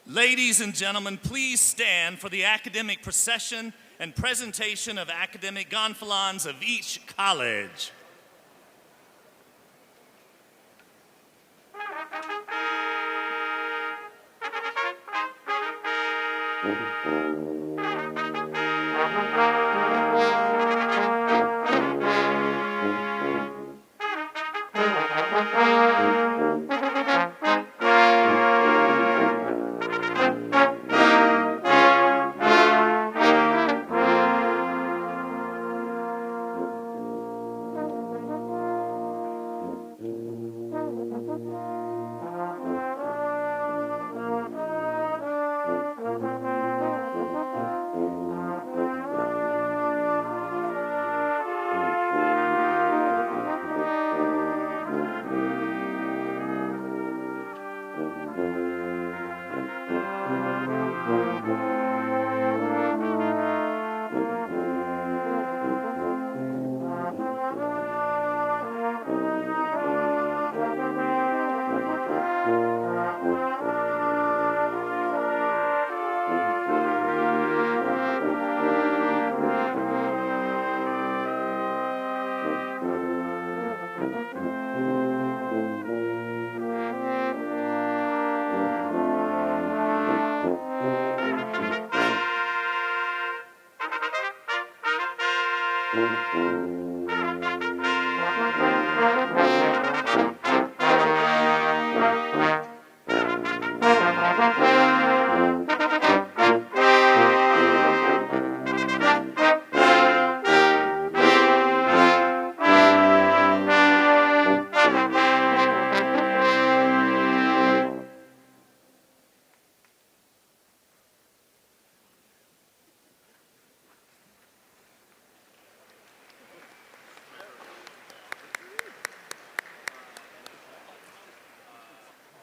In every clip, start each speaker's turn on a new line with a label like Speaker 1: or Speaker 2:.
Speaker 1: Ladies and gentlemen, please stand for the academic procession and presentation of academic gonfalons of each college.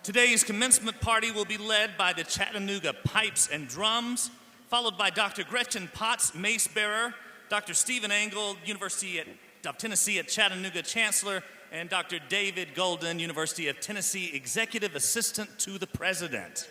Speaker 1: Today's commencement party will be led by the Chattanooga Pipes and Drums, followed by Dr. Gretchen Potts, Mace Bearer, Dr. Stephen Angle, University of Tennessee at Chattanooga Chancellor, and Dr. David Golden, University of Tennessee Executive Assistant to the President.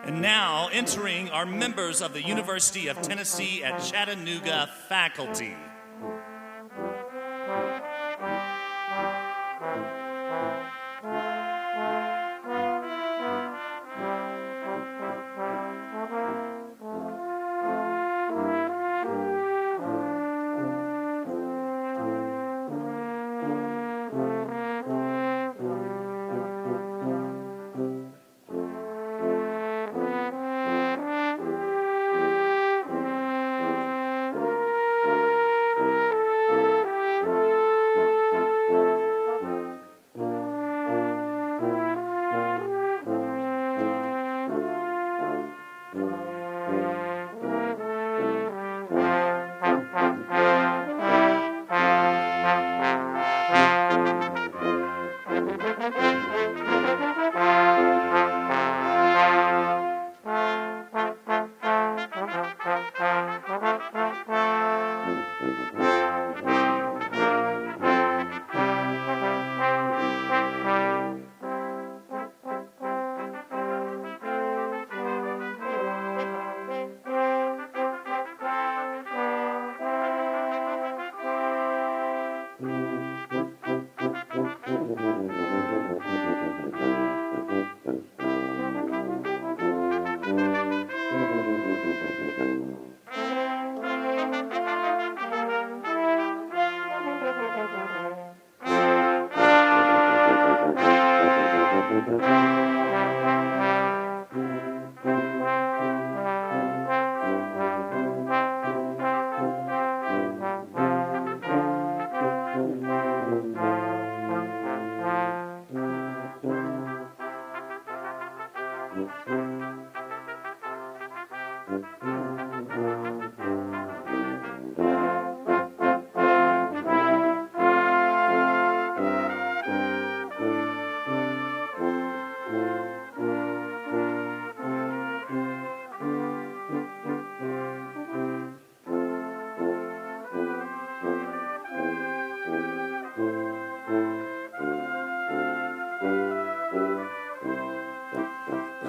Speaker 1: And now, entering are members of the University of Tennessee at Chattanooga faculty.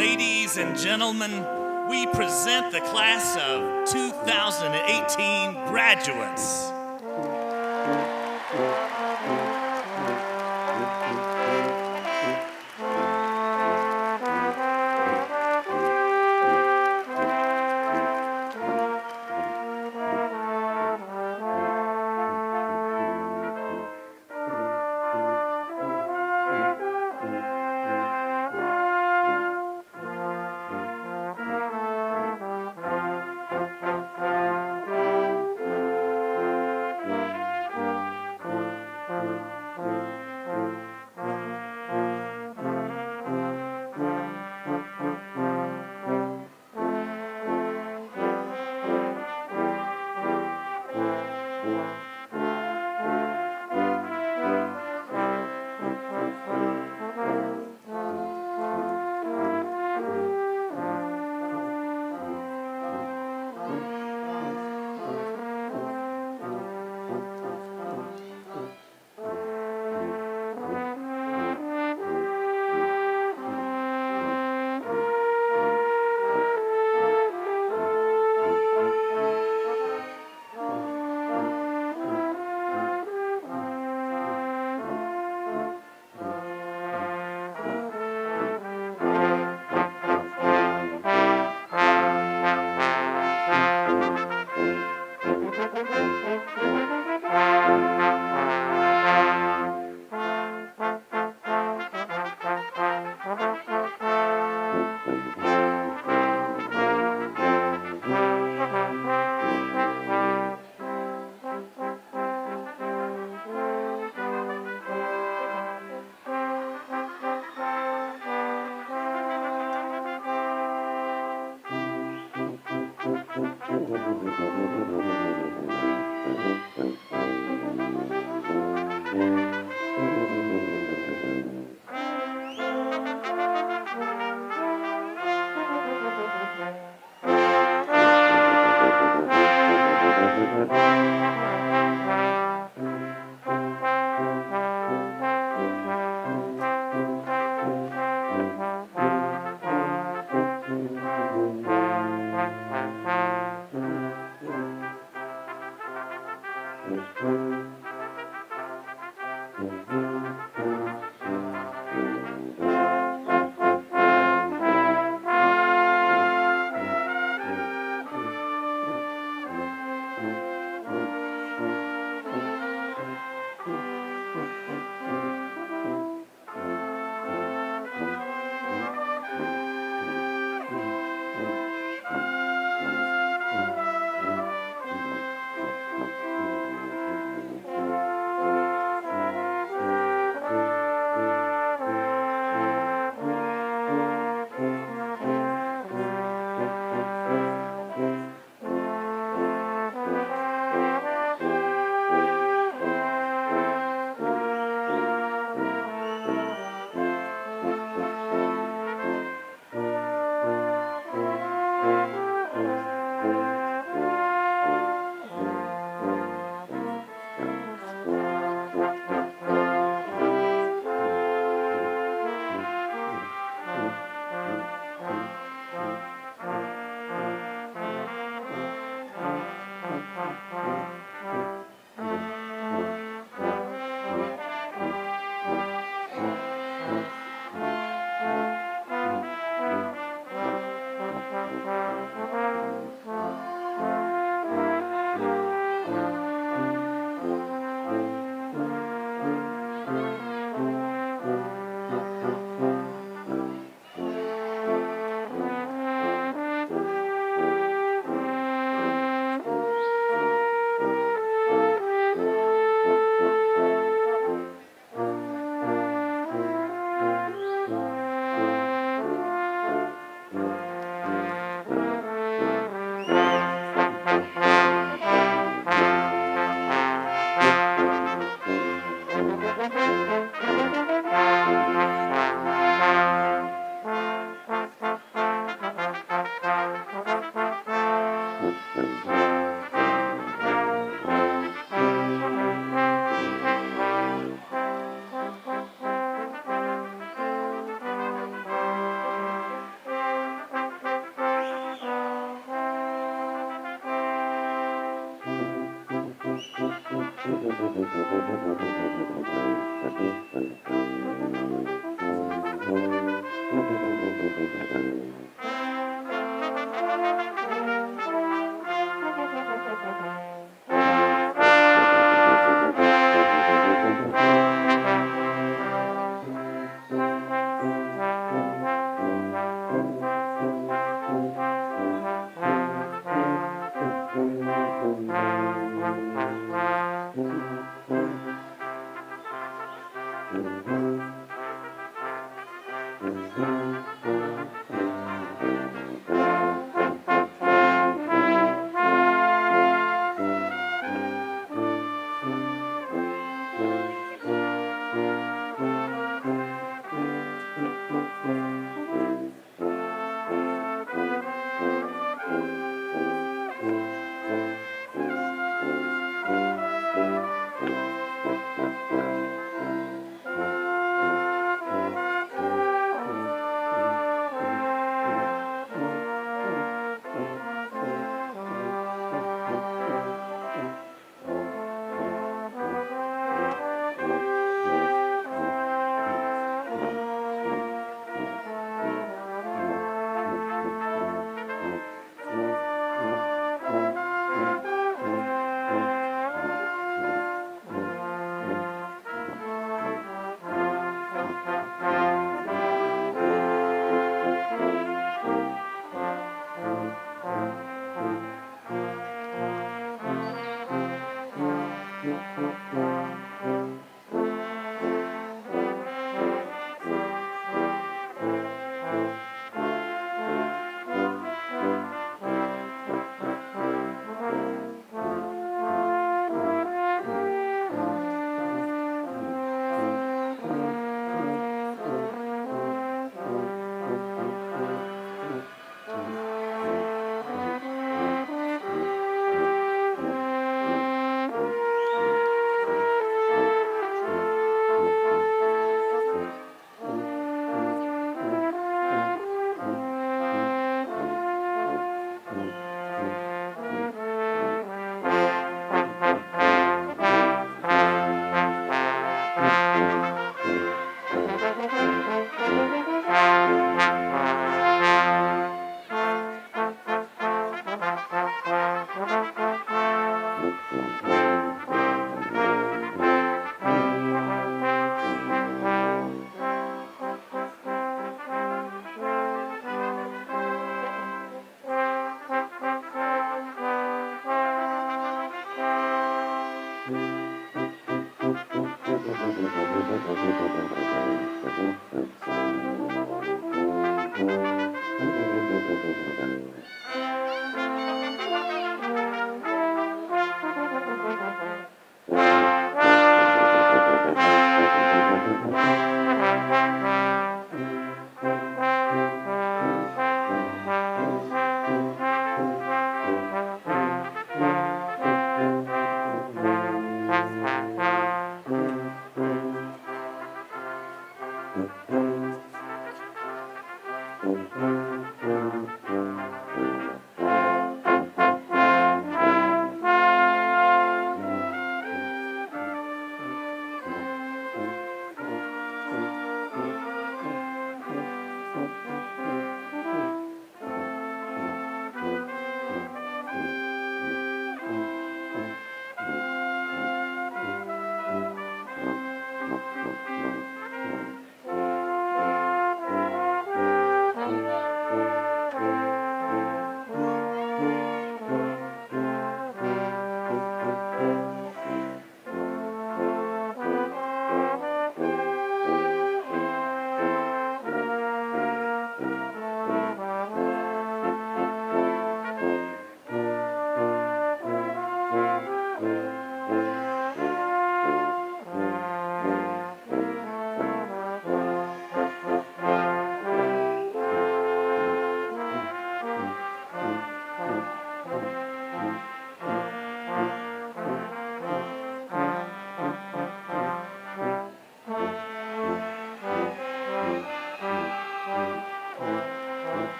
Speaker 1: Ladies and gentlemen, we present the class of 2018 graduates.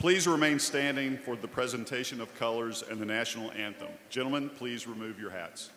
Speaker 2: Please remain standing for the presentation of colors and the national anthem. Gentlemen, please remove your hats.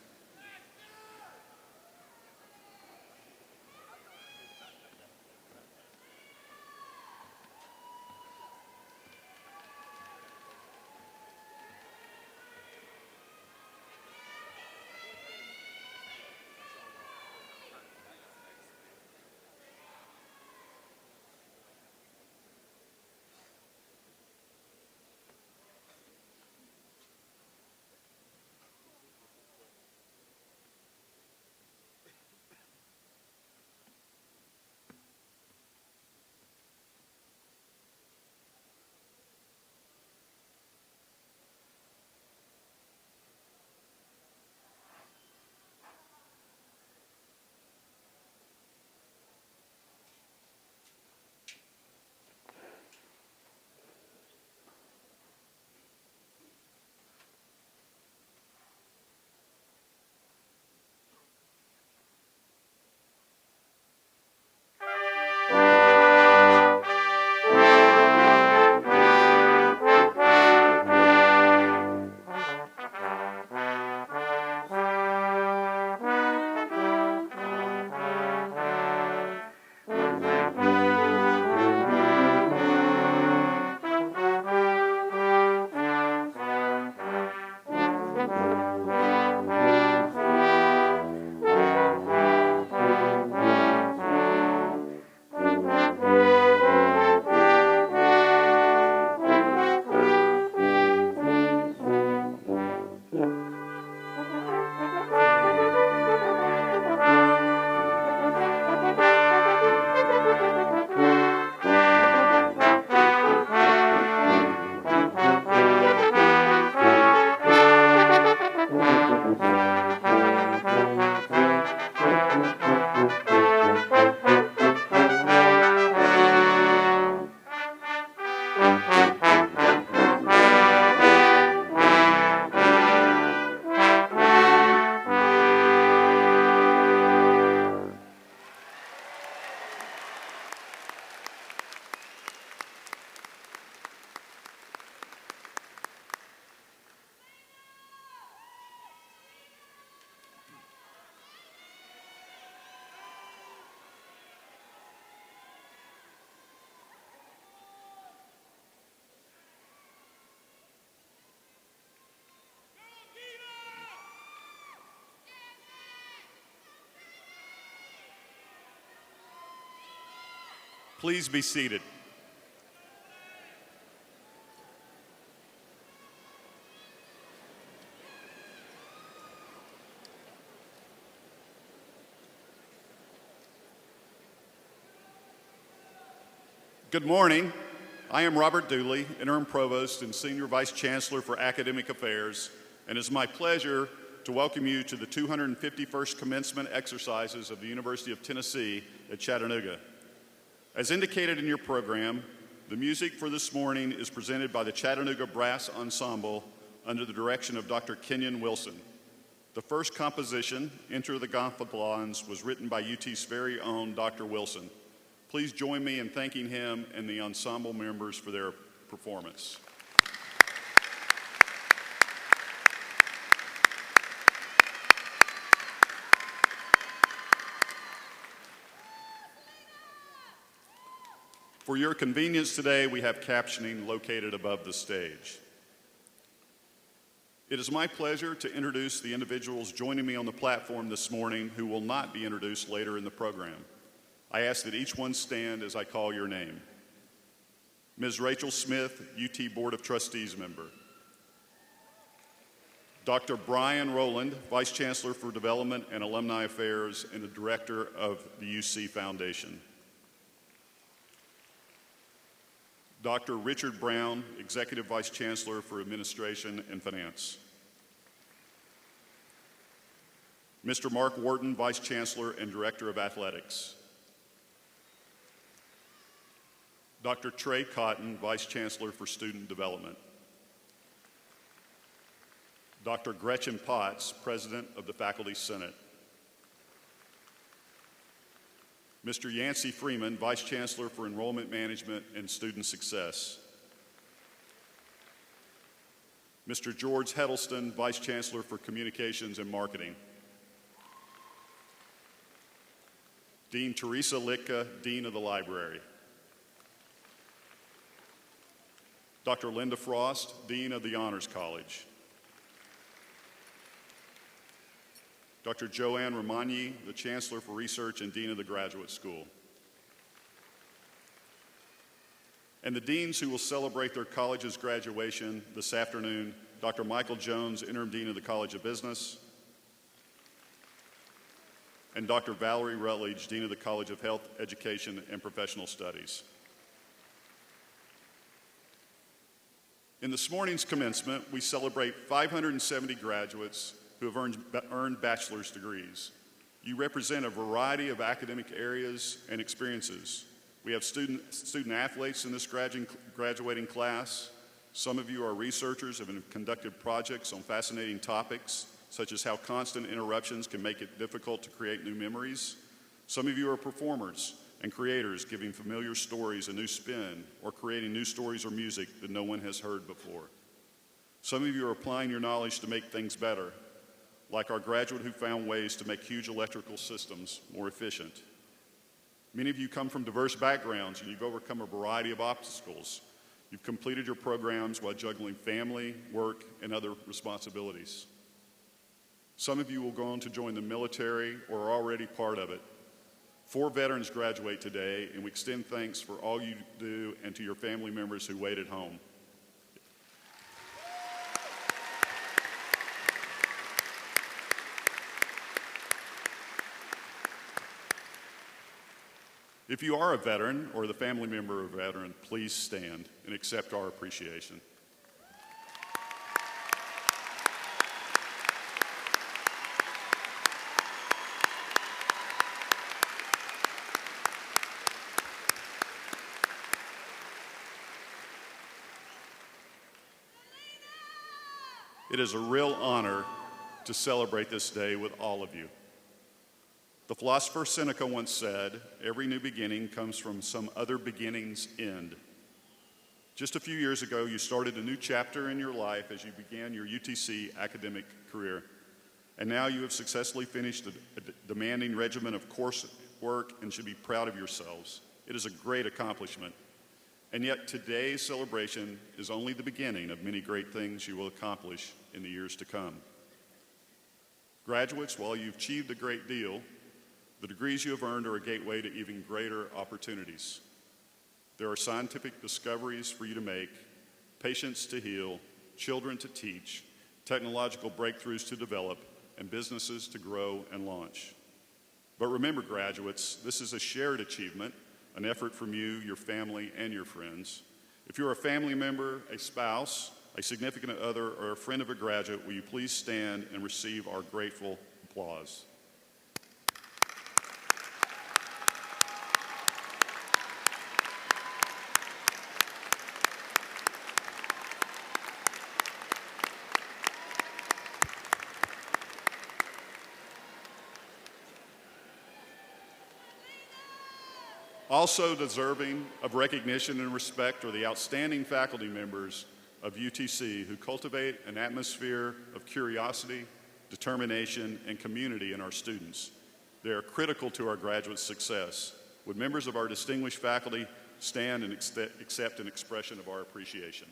Speaker 2: Please be seated. Good morning. I am Robert Dooley, Interim Provost and Senior Vice Chancellor for Academic Affairs, and it's my pleasure to welcome you to the 251st Commencement exercises of the University of Tennessee at Chattanooga. As indicated in your program, the music for this morning is presented by the Chattanooga Brass Ensemble under the direction of Dr. Kenyon Wilson. The first composition, Enter the Gonfalons, was written by UT's very own Dr. Wilson. Please join me in thanking him and the ensemble members for their performance. For your convenience today, we have captioning located above the stage. It is my pleasure to introduce the individuals joining me on the platform this morning who will not be introduced later in the program. I ask that each one stand as I call your name. Ms. Rachel Smith, UT Board of Trustees member. Dr. Brian Rowland, Vice Chancellor for Development and Alumni Affairs and the Director of the UC Foundation. Dr. Richard Brown, Executive Vice Chancellor for Administration and Finance. Mr. Mark Wharton, Vice Chancellor and Director of Athletics. Dr. Trey Cotton, Vice Chancellor for Student Development. Dr. Gretchen Potts, President of the Faculty Senate. Mr. Yancey Freeman, Vice Chancellor for Enrollment Management and Student Success. Mr. George Heddleston, Vice Chancellor for Communications and Marketing. Dean Teresa Litka, Dean of the Library. Dr. Linda Frost, Dean of the Honors College. Dr. Joanne Romagny, the Chancellor for Research and Dean of the Graduate School. And the deans who will celebrate their college's graduation this afternoon, Dr. Michael Jones, Interim Dean of the College of Business, and Dr. Valerie Rutledge, Dean of the College of Health, Education, and Professional Studies. In this morning's commencement, we celebrate 570 graduates who have earned bachelor's degrees. You represent a variety of academic areas and experiences. We have student athletes in this graduating class. Some of you are researchers and have conducted projects on fascinating topics, such as how constant interruptions can make it difficult to create new memories. Some of you are performers and creators, giving familiar stories a new spin or creating new stories or music that no one has heard before. Some of you are applying your knowledge to make things better, like our graduate who found ways to make huge electrical systems more efficient. Many of you come from diverse backgrounds and you've overcome a variety of obstacles. You've completed your programs while juggling family, work, and other responsibilities. Some of you will go on to join the military or are already part of it. 4 veterans graduate today, and we extend thanks for all you do and to your family members who wait at home. If you are a veteran or the family member of a veteran, please stand and accept our appreciation. It is a real honor to celebrate this day with all of you. The philosopher Seneca once said, "Every new beginning comes from some other beginning's end." Just a few years ago, you started a new chapter in your life as you began your UTC academic career. And now you have successfully finished a demanding regimen of coursework and should be proud of yourselves. It is a great accomplishment. And yet today's celebration is only the beginning of many great things you will accomplish in the years to come. Graduates, while you've achieved a great deal, the degrees you have earned are a gateway to even greater opportunities. There are scientific discoveries for you to make, patients to heal, children to teach, technological breakthroughs to develop, and businesses to grow and launch. But remember, graduates, this is a shared achievement, an effort from you, your family, and your friends. If you're a family member, a spouse, a significant other, or a friend of a graduate, will you please stand and receive our grateful applause? Also deserving of recognition and respect are the outstanding faculty members of UTC who cultivate an atmosphere of curiosity, determination, and community in our students. They are critical to our graduates' success. Would members of our distinguished faculty stand and accept an expression of our appreciation?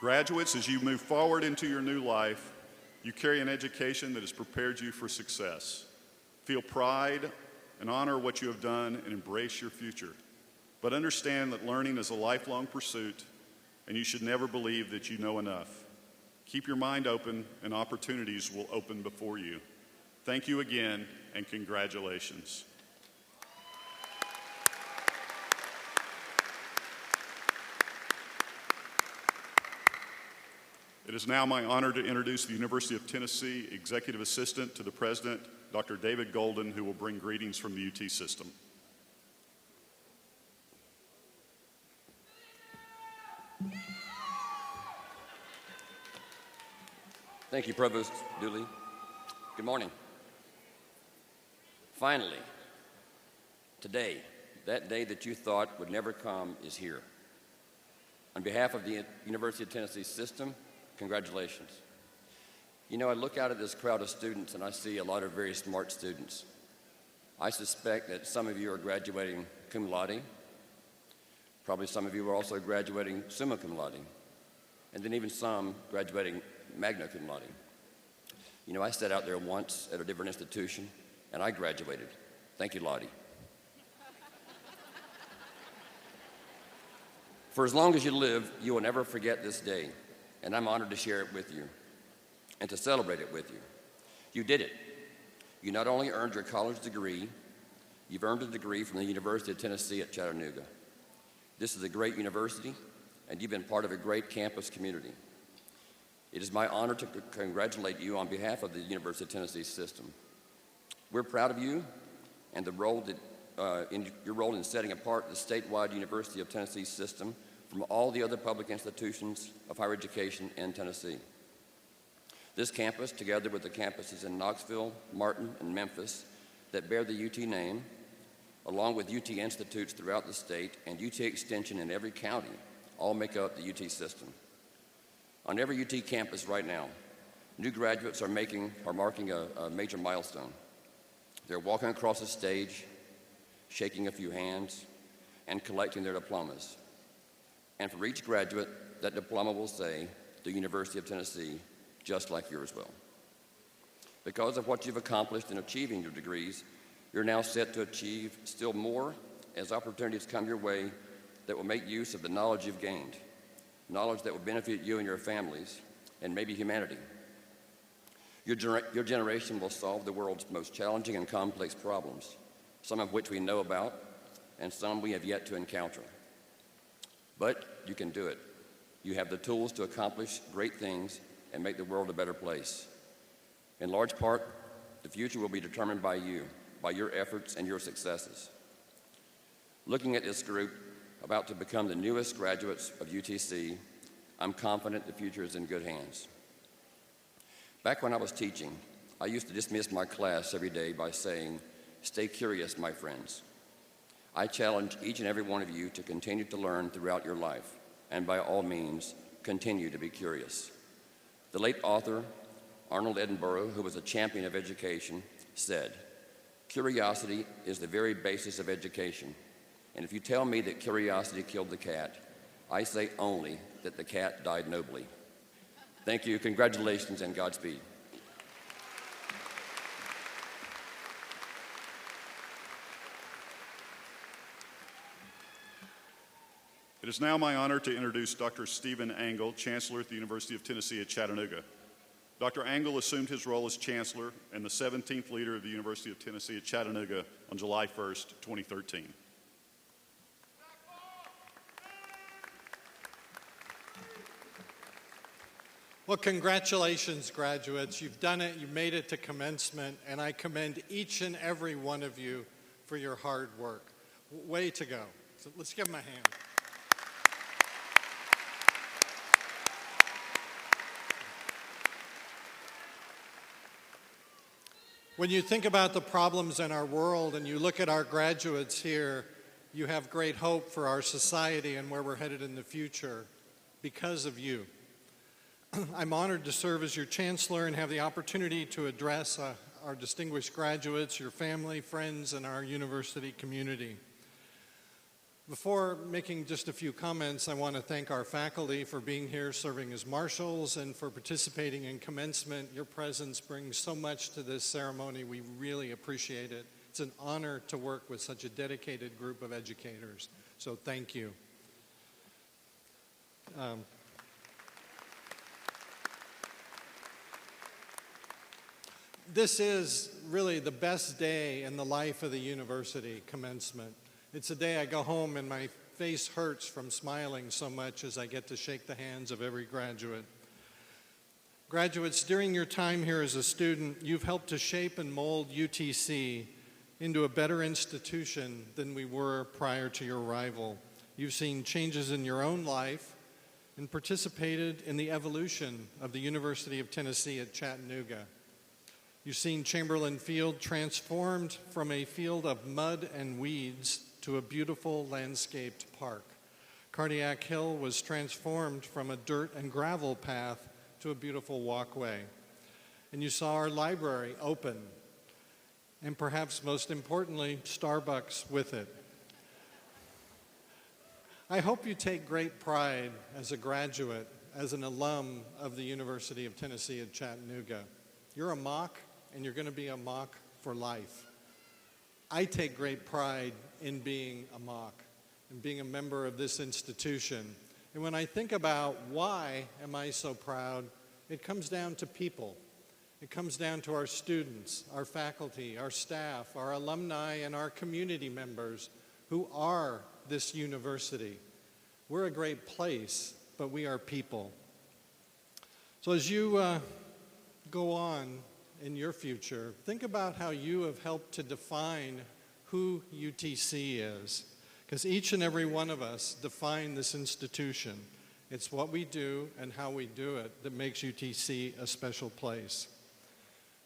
Speaker 2: Graduates, as you move forward into your new life, you carry an education that has prepared you for success. Feel pride and honor what you have done and embrace your future. But understand that learning is a lifelong pursuit, and you should never believe that you know enough. Keep your mind open, and opportunities will open before you. Thank you again, and congratulations. It is now my honor to introduce the University of Tennessee Executive Assistant to the President, Dr. David Golden, who will bring greetings from the UT system.
Speaker 3: Thank you, Provost Dooley. Good morning. Finally, today, that day that you thought would never come is here. On behalf of the University of Tennessee system, congratulations. You know, I look out at this crowd of students and I see a lot of very smart students. I suspect that some of you are graduating cum laude. Probably some of you are also graduating summa cum laude. And then even some graduating magna cum laude. You know, I sat out there once at a different institution and I graduated. Thank you, Lottie. For as long as you live, you will never forget this day. And I'm honored to share it with you and to celebrate it with you. You did it. You not only earned your college degree, you've earned a degree from the University of Tennessee at Chattanooga. This is a great university, and you've been part of a great campus community. It is my honor to congratulate you on behalf of the University of Tennessee system. We're proud of you and the role that, in your role in setting apart the statewide University of Tennessee system from all the other public institutions of higher education in Tennessee. This campus, together with the campuses in Knoxville, Martin, and Memphis that bear the UT name, along with UT institutes throughout the state and UT Extension in every county, all make up the UT system. On every UT campus right now, new graduates are marking a major milestone. They're walking across the stage, shaking a few hands, and collecting their diplomas. And for each graduate, that diploma will say, the University of Tennessee, just like yours will. Because of what you've accomplished in achieving your degrees, you're now set to achieve still more as opportunities come your way that will make use of the knowledge you've gained, knowledge that will benefit you and your families, and maybe humanity. Your generation will solve the world's most challenging and complex problems, some of which we know about, and some we have yet to encounter. But you can do it. You have the tools to accomplish great things and make the world a better place. In large part, the future will be determined by you, by your efforts and your successes. Looking at this group, about to become the newest graduates of UTC, I'm confident the future is in good hands. Back when I was teaching, I used to dismiss my class every day by saying, "Stay curious, my friends." I challenge each and every one of you to continue to learn throughout your life, and by all means, continue to be curious. The late author, Arnold Edinburgh, who was a champion of education, said, "Curiosity is the very basis of education, And if you tell me that curiosity killed the cat, I say only that the cat died nobly. Thank you, congratulations, and Godspeed.
Speaker 2: It is now my honor to introduce Dr. Stephen Angle, Chancellor at the University of Tennessee at Chattanooga. Dr. Angle assumed his role as Chancellor and the 17th leader of the University of Tennessee at Chattanooga on July 1st, 2013.
Speaker 4: Well, congratulations, graduates. You've done it. You made it to commencement, and I commend each and every one of you for your hard work. Way to go. So let's give them a hand. When you think about the problems in our world and you look at our graduates here, you have great hope for our society and where we're headed in the future because of you. I'm honored to serve as your chancellor and have the opportunity to address our distinguished graduates, your family, friends, and our university community. Before making just a few comments, I want to thank our faculty for being here, serving as marshals, and for participating in commencement. Your presence brings so much to this ceremony. We really appreciate it. It's an honor to work with such a dedicated group of educators. So thank you. This is really the best day in the life of the university, commencement. It's a day I go home and my face hurts from smiling so much as I get to shake the hands of every graduate. Graduates, during your time here as a student, you've helped to shape and mold UTC into a better institution than we were prior to your arrival. You've seen changes in your own life and participated in the evolution of the University of Tennessee at Chattanooga. You've seen Chamberlain Field transformed from a field of mud and weeds to a beautiful landscaped park. Cardiac Hill was transformed from a dirt and gravel path to a beautiful walkway. And you saw our library open, and perhaps most importantly, Starbucks with it. I hope you take great pride as a graduate, as an alum of the University of Tennessee at Chattanooga. You're a Mock, and you're going to be a Mock for life. I take great pride in being a Mock and being a member of this institution. And when I think about why am I so proud, it comes down to people. It comes down to our students, our faculty, our staff, our alumni, and our community members who are this university. We're a great place, but we are people. So as you go on in your future, think about how you have helped to define who UTC is, because each and every one of us define this institution. It's what we do and how we do it that makes UTC a special place.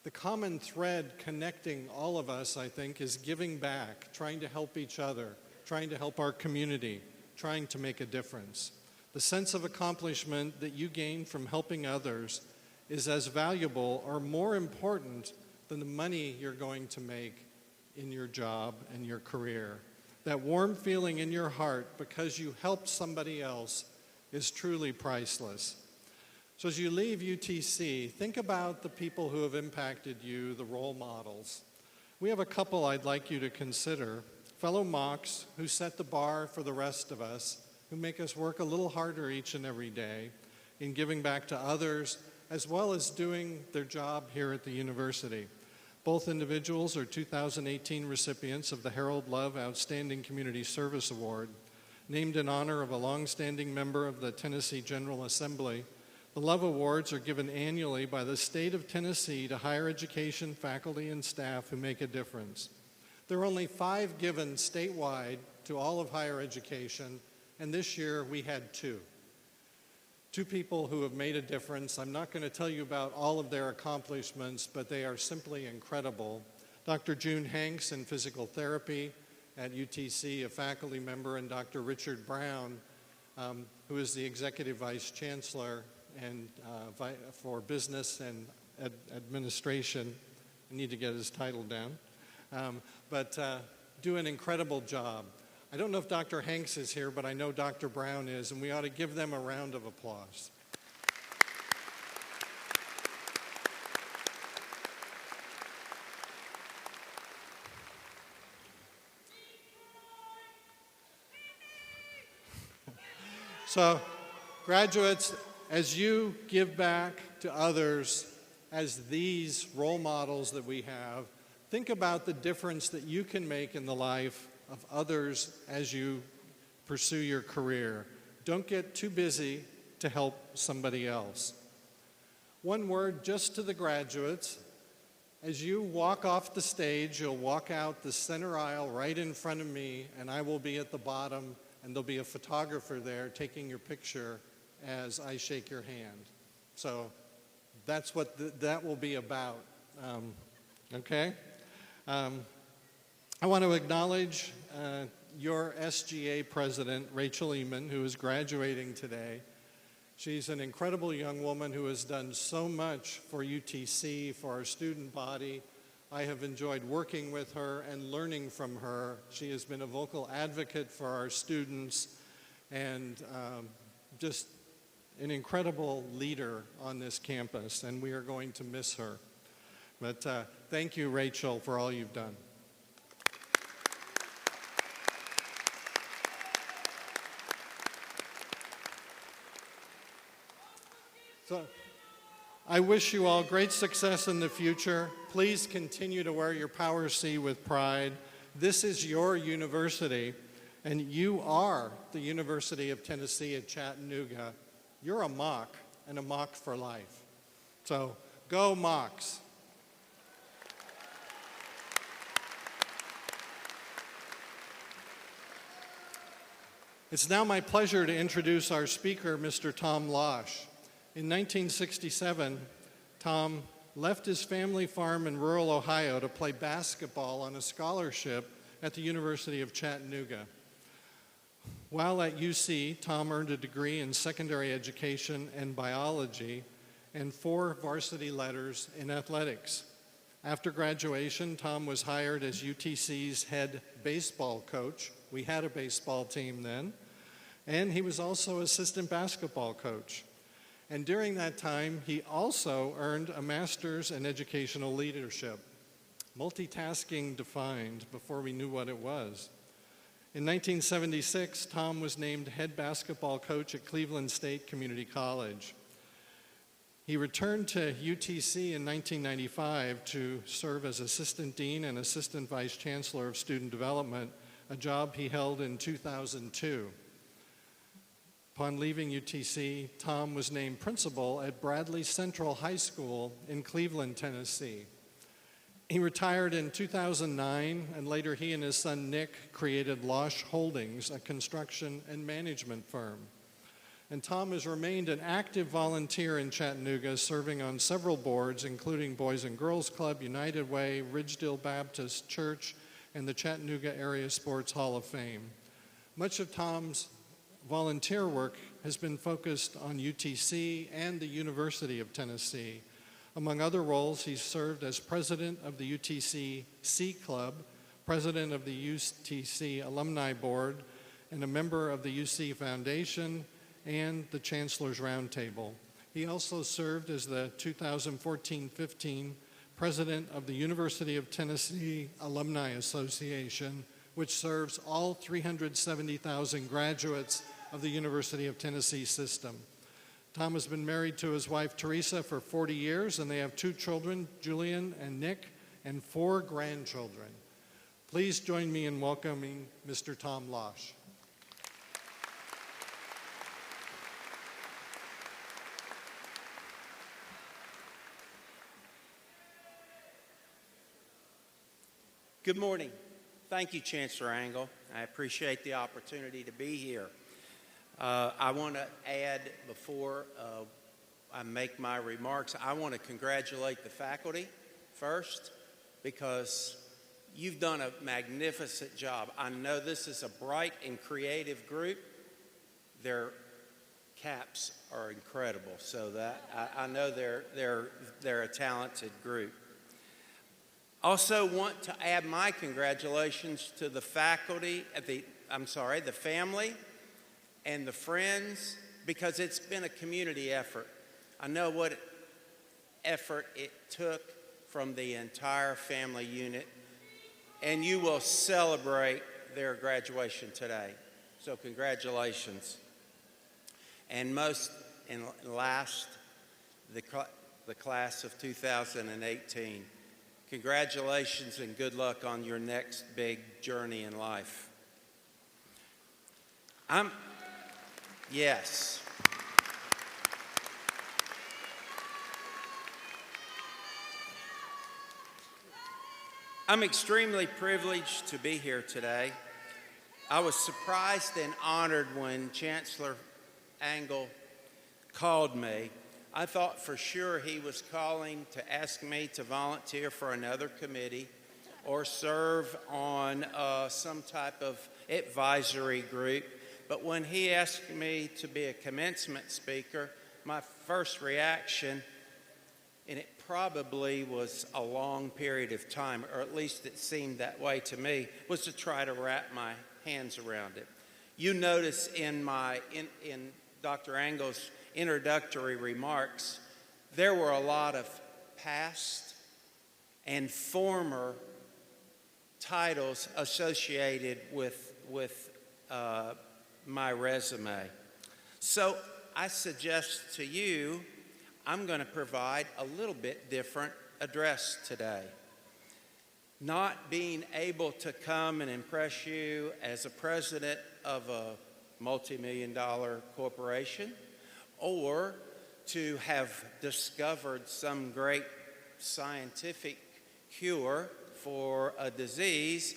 Speaker 4: The common thread connecting all of us, I think, is giving back, trying to help each other, trying to help our community, trying to make a difference. The sense of accomplishment that you gain from helping others is as valuable or more important than the money you're going to make in your job and your career. That warm feeling in your heart because you helped somebody else is truly priceless. So as you leave UTC, think about the people who have impacted you, the role models. We have a couple I'd like you to consider. Fellow Mocks who set the bar for the rest of us, who make us work a little harder each and every day in giving back to others, as well as doing their job here at the university. Both individuals are 2018 recipients of the Harold Love Outstanding Community Service Award, named in honor of a longstanding member of the Tennessee General Assembly. The Love Awards are given annually by the state of Tennessee to higher education faculty and staff who make a difference. There are only 5 given statewide to all of higher education, and this year we had 2. 2 people who have made a difference. I'm not going to tell you about all of their accomplishments, but they are simply incredible. Dr. June Hanks in physical therapy at UTC, a faculty member, and Dr. Richard Brown, who is the Executive Vice Chancellor and for Business and Administration. I need to get his title down. But do an incredible job. I don't know if Dr. Hanks is here, but I know Dr. Brown is, and we ought to give them a round of applause. So, graduates, as you give back to others as these role models that we have, think about the difference that you can make in the life of others as you pursue your career. Don't get too busy to help somebody else. One word just to the graduates. As you walk off the stage, you'll walk out the center aisle right in front of me, and I will be at the bottom, and there'll be a photographer there taking your picture as I shake your hand. So that's what that will be about, okay? I want to acknowledge your SGA president, Rachel Eman, who is graduating today. She's an incredible young woman who has done so much for UTC, for our student body. I have enjoyed working with her and learning from her. She has been a vocal advocate for our students and just an incredible leader on this campus, and we are going to miss her. But thank you, Rachel, for all you've done. So, I wish you all great success in the future. Please continue to wear your Power C with pride. This is your university, and you are the University of Tennessee at Chattanooga. You're a Mock, and a Mock for life. So, go Mocks. It's now my pleasure to introduce our speaker, Mr. Tom Losh. In 1967, Tom left his family farm in rural Ohio to play basketball on a scholarship at the University of Chattanooga. While at UC, Tom earned a degree in secondary education and biology and 4 varsity letters in athletics. After graduation, Tom was hired as UTC's head baseball coach. We had a baseball team then. And he was also assistant basketball coach. And during that time, he also earned a master's in educational leadership. Multitasking defined before we knew what it was. In 1976, Tom was named head basketball coach at Cleveland State Community College. He returned to UTC in 1995 to serve as assistant dean and assistant vice chancellor of student development, a job he held in 2002. Upon leaving UTC, Tom was named principal at Bradley Central High School in Cleveland, Tennessee. He retired in 2009, and later he and his son Nick created Losh Holdings, a construction and management firm. And Tom has remained an active volunteer in Chattanooga, serving on several boards, including Boys and Girls Club, United Way, Ridgedale Baptist Church, and the Chattanooga Area Sports Hall of Fame. Much of Tom's volunteer work has been focused on UTC and the University of Tennessee. Among other roles, he's served as president of the UTC C Club, president of the UTC Alumni Board, and a member of the UC Foundation and the Chancellor's Roundtable. He also served as the 2014-15 president of the University of Tennessee Alumni Association, which serves all 370,000 graduates of the University of Tennessee system. Tom has been married to his wife Teresa for 40 years, and they have 2 children, Julian and Nick, and 4 grandchildren. Please join me in welcoming Mr. Tom Losh.
Speaker 5: Good morning. Thank you, Chancellor Angle. I appreciate the opportunity to be here. I want to add, before I make my remarks, I want to congratulate the faculty first, because you've done a magnificent job. I know this is a bright and creative group. Their caps are incredible, so that I know they're a talented group. Also want to add my congratulations to the faculty at the the family and the friends, because it's been a community effort. I know what effort it took from the entire family unit, and you will celebrate their graduation today. So congratulations. And last, the class of 2018. Congratulations and good luck on your next big journey in life. Yes. I'm extremely privileged to be here today. I was surprised and honored when Chancellor Angle called me. I thought for sure he was calling to ask me to volunteer for another committee or serve on some type of advisory group. But when he asked me to be a commencement speaker, my first reaction, and it probably was a long period of time, or at least it seemed that way to me, was to try to wrap my hands around it. You notice in Dr. Angle's introductory remarks, there were a lot of past and former titles associated with my resume. So I suggest to you, I'm going to provide a little bit different address today. Not being able to come and impress you as a president of a multi-million-dollar corporation, or to have discovered some great scientific cure for a disease,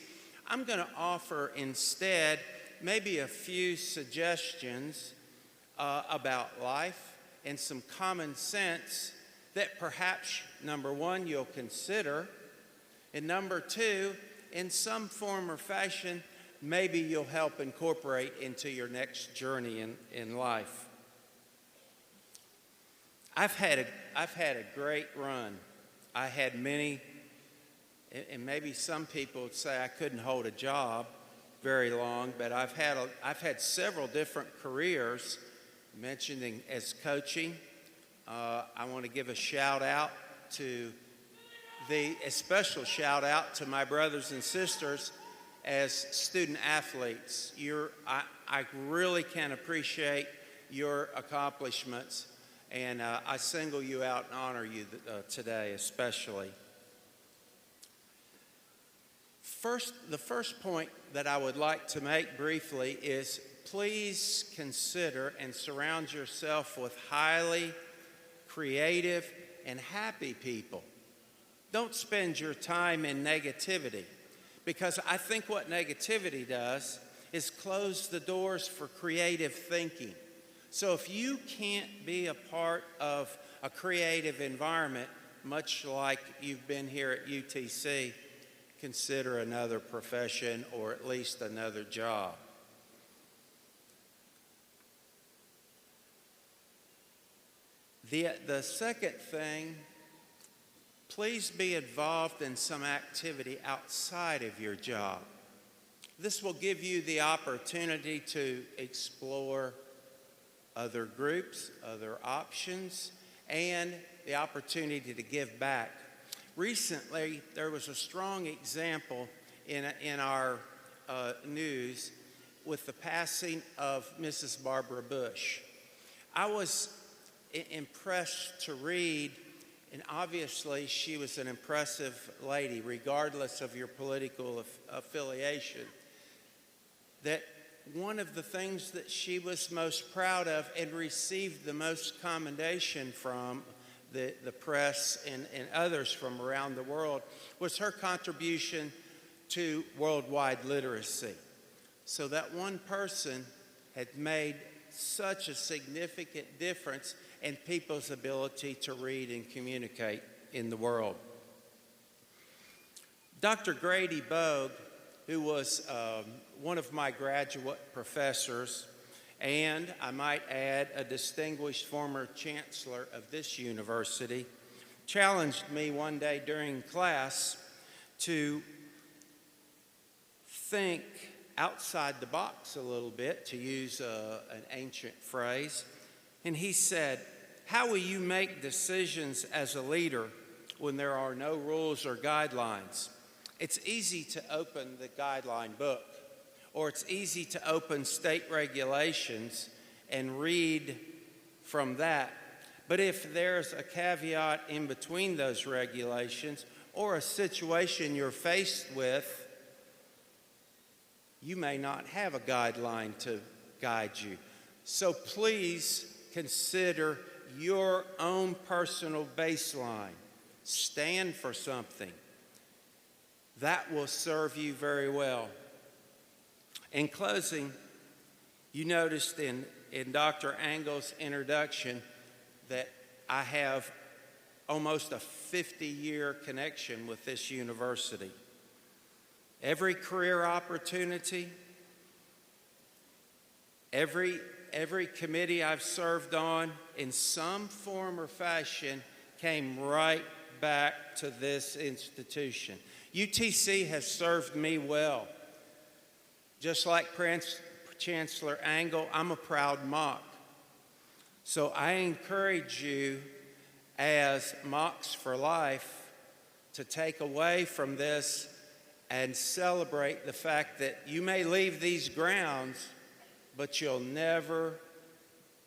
Speaker 5: I'm going to offer instead maybe a few suggestions about life and some common sense that perhaps, number one, you'll consider, and number two, in some form or fashion, maybe you'll help incorporate into your next journey in life. I've had a great run. I had many, and maybe some people would say I couldn't hold a job very long, but I've had several different careers, mentioning as coaching. I want to give a special shout out to my brothers and sisters as student athletes. I really can appreciate your accomplishments, and I single you out and honor you today especially. The first point that I would like to make briefly is please consider and surround yourself with highly creative and happy people. Don't spend your time in negativity, because I think what negativity does is close the doors for creative thinking. So if you can't be a part of a creative environment, much like you've been here at UTC, consider another profession or at least another job. The second thing, please be involved in some activity outside of your job. This will give you the opportunity to explore other groups, other options, and the opportunity to give back. Recently, there was a strong example in our news with the passing of Mrs. Barbara Bush. I was impressed to read, and obviously she was an impressive lady, regardless of your political affiliation, that one of the things that she was most proud of and received the most commendation from the press and others from around the world was her contribution to worldwide literacy. So that one person had made such a significant difference in people's ability to read and communicate in the world. Dr. Grady Bogue, who was one of my graduate professors, and I might add a distinguished former chancellor of this university, challenged me one day during class to think outside the box a little bit, to use an ancient phrase. And he said, "How will you make decisions as a leader when there are no rules or guidelines?" It's easy to open the guideline book, or it's easy to open state regulations and read from that. But if there's a caveat in between those regulations or a situation you're faced with, you may not have a guideline to guide you. So please consider your own personal baseline. Stand for something. That will serve you very well. In closing, you noticed in Dr. Angle's introduction that I have almost a 50-year connection with this university. Every career opportunity, every committee I've served on in some form or fashion came right back to this institution. UTC has served me well. Just like Chancellor Angle, I'm a proud Mock. So I encourage you as Mocks for Life to take away from this and celebrate the fact that you may leave these grounds, but you'll never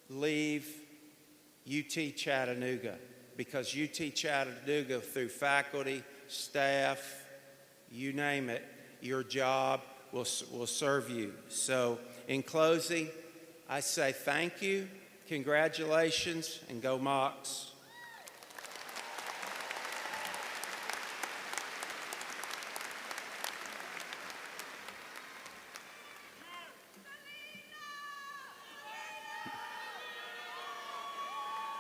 Speaker 5: leave UT Chattanooga, because UT Chattanooga, through faculty, staff, you name it, your job will serve you. So in closing, I say thank you, congratulations, and go Mocs.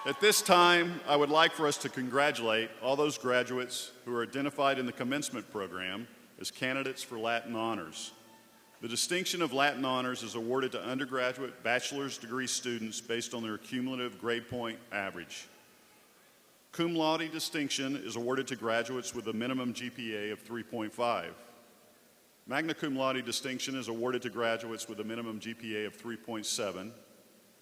Speaker 2: At this time, I would like for us to congratulate all those graduates who are identified in the commencement program as candidates for Latin Honors. The distinction of Latin Honors is awarded to undergraduate bachelor's degree students based on their cumulative grade point average. Cum laude distinction is awarded to graduates with a minimum GPA of 3.5. Magna cum laude distinction is awarded to graduates with a minimum GPA of 3.7.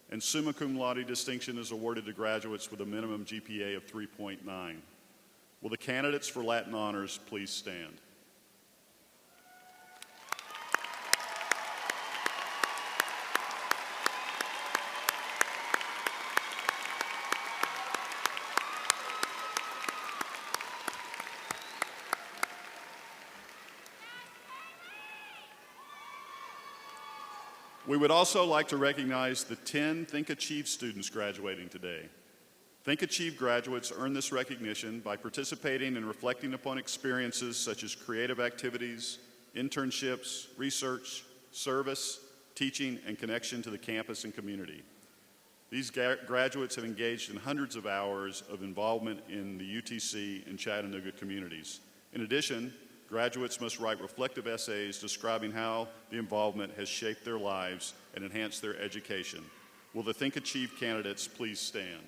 Speaker 2: And summa cum laude distinction is awarded to graduates with a minimum GPA of 3.9. Will the candidates for Latin Honors please stand? We would also like to recognize the 10 Think Achieve students graduating today. Think Achieve graduates earn this recognition by participating and reflecting upon experiences such as creative activities, internships, research, service, teaching, and connection to the campus and community. These graduates have engaged in hundreds of hours of involvement in the UTC and Chattanooga communities. In addition, graduates must write reflective essays describing how the involvement has shaped their lives and enhanced their education. Will the Think Achieve candidates please stand?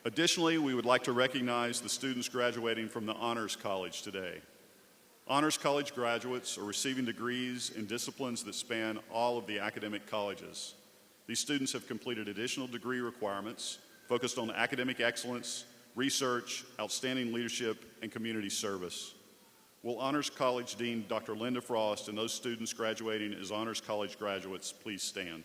Speaker 2: Additionally, we would like to recognize the students graduating from the Honors College today. Honors College graduates are receiving degrees in disciplines that span all of the academic colleges. These students have completed additional degree requirements focused on academic excellence, research, outstanding leadership, and community service. Will Honors College Dean Dr. Linda Frost and those students graduating as Honors College graduates please stand?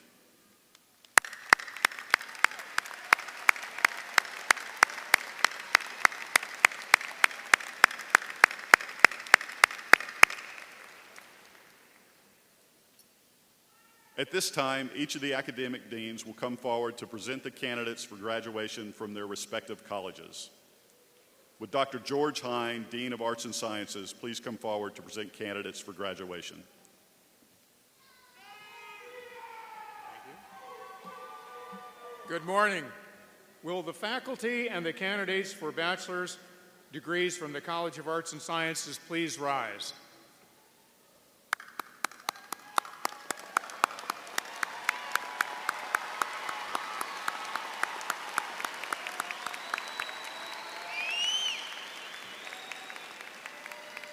Speaker 2: At this time, each of the academic deans will come forward to present the candidates for graduation from their respective colleges. Would Dr. George Hine, Dean of Arts and Sciences, please come forward to present candidates for graduation?
Speaker 6: Good morning. Will the faculty and the candidates for bachelor's degrees from the College of Arts and Sciences please rise?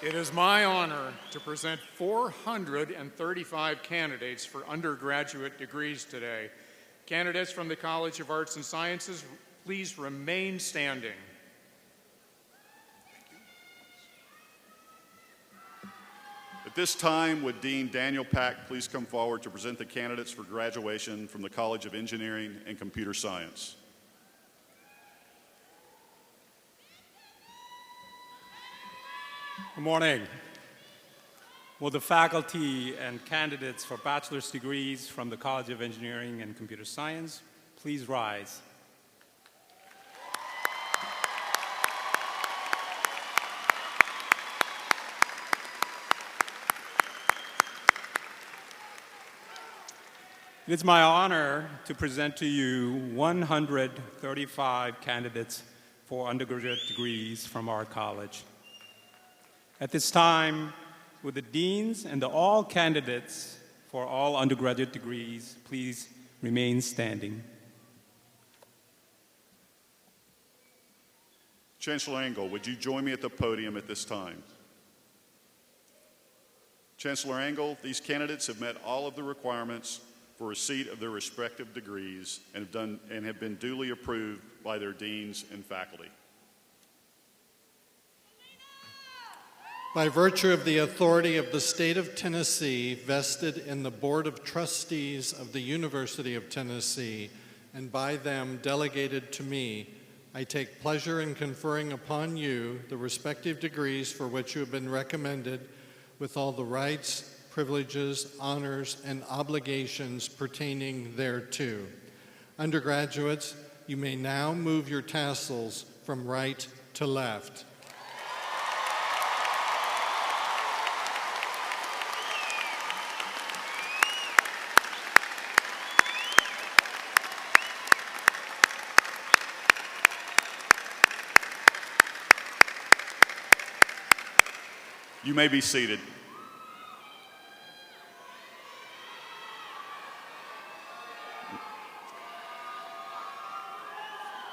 Speaker 6: It is my honor to present 435 candidates for undergraduate degrees today. Candidates from the College of Arts and Sciences, please remain standing.
Speaker 2: At this time, would Dean Daniel Pack please come forward to present the candidates for graduation from the College of Engineering and Computer Science.
Speaker 7: Good morning. Will the faculty and candidates for bachelor's degrees from the College of Engineering and Computer Science please rise? It is my honor to present to you 135 candidates for undergraduate degrees from our college. At this time, would the deans and all candidates for all undergraduate degrees please remain standing?
Speaker 2: Chancellor Engel, would you join me at the podium at this time? Chancellor Engel, these candidates have met all of the requirements for receipt of their respective degrees and have been duly approved by their deans and faculty.
Speaker 4: By virtue of the authority of the state of Tennessee vested in the Board of Trustees of the University of Tennessee, and by them delegated to me, I take pleasure in conferring upon you the respective degrees for which you have been recommended, with all the rights, privileges, honors, and obligations pertaining thereto. Undergraduates, you may now move your tassels from right to left.
Speaker 2: You may be seated.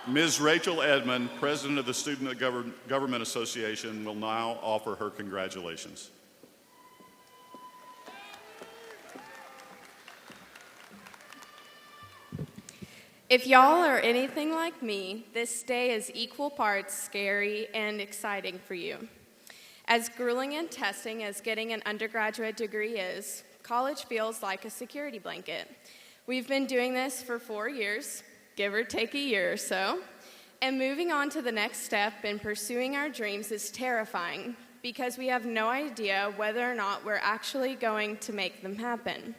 Speaker 2: Ms. Rachel Edmond, President of the Student Government Association, will now offer her congratulations.
Speaker 8: If y'all are anything like me, this day is equal parts scary and exciting for you. As grueling and testing as getting an undergraduate degree is, college feels like a security blanket. We've been doing this for 4 years, give or take a year or so, and moving on to the next step in pursuing our dreams is terrifying because we have no idea whether or not we're actually going to make them happen.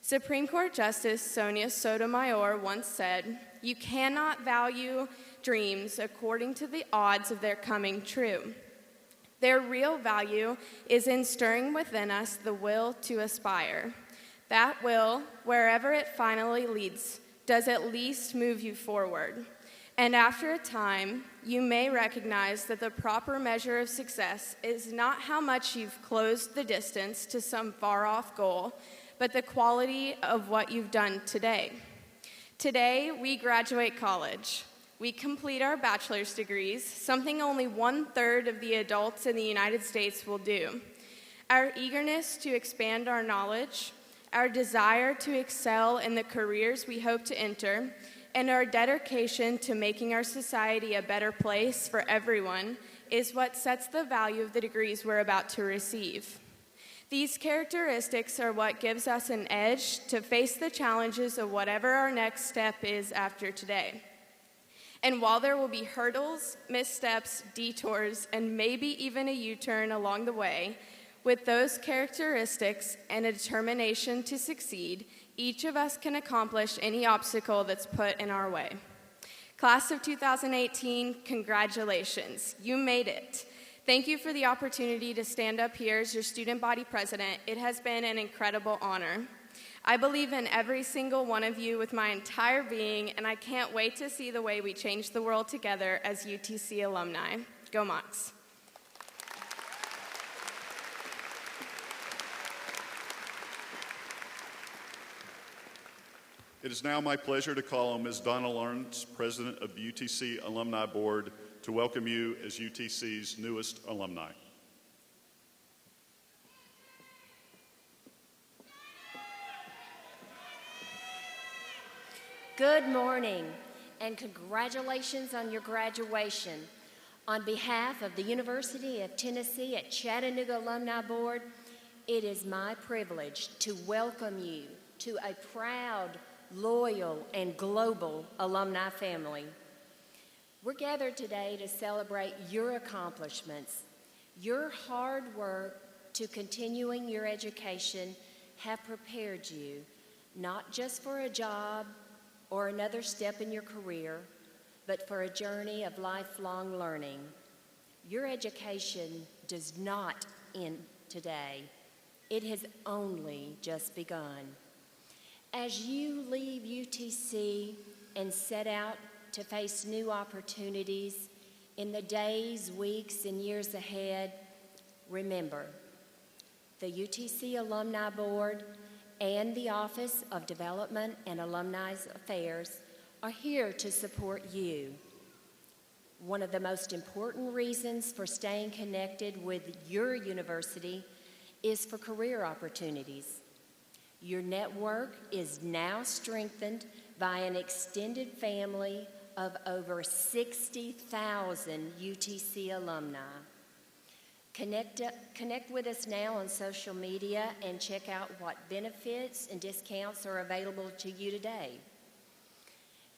Speaker 8: Supreme Court Justice Sonia Sotomayor once said, "You cannot value dreams according to the odds of their coming true. Their real value is in stirring within us the will to aspire. That will, wherever it finally leads, does at least move you forward. And after a time, you may recognize that the proper measure of success is not how much you've closed the distance to some far-off goal, but the quality of what you've done today. Today, we graduate college. We complete our bachelor's degrees, something only 1/3 of the adults in the United States will do. Our eagerness to expand our knowledge, our desire to excel in the careers we hope to enter, and our dedication to making our society a better place for everyone is what sets the value of the degrees we're about to receive. These characteristics are what gives us an edge to face the challenges of whatever our next step is after today. And while there will be hurdles, missteps, detours, and maybe even a U-turn along the way, with those characteristics and a determination to succeed, each of us can accomplish any obstacle that's put in our way. Class of 2018, congratulations. You made it. Thank you for the opportunity to stand up here as your student body president. It has been an incredible honor. I believe in every single one of you with my entire being, and I can't wait to see the way we change the world together as UTC alumni. Go Mocs.
Speaker 2: It is now my pleasure to call on Ms. Donna Lawrence, President of the UTC Alumni Board, to welcome you as UTC's newest alumni.
Speaker 9: Good morning, and congratulations on your graduation. On behalf of the University of Tennessee at Chattanooga Alumni Board, it is my privilege to welcome you to a proud, loyal, and global alumni family. We're gathered today to celebrate your accomplishments. Your hard work to continuing your education have prepared you not just for a job or another step in your career, but for a journey of lifelong learning. Your education does not end today. It has only just begun. As you leave UTC and set out to face new opportunities in the days, weeks, and years ahead, remember, the UTC Alumni Board and the Office of Development and Alumni Affairs are here to support you. One of the most important reasons for staying connected with your university is for career opportunities. Your network is now strengthened by an extended family of over 60,000 UTC alumni. Connect with us now on social media and check out what benefits and discounts are available to you today.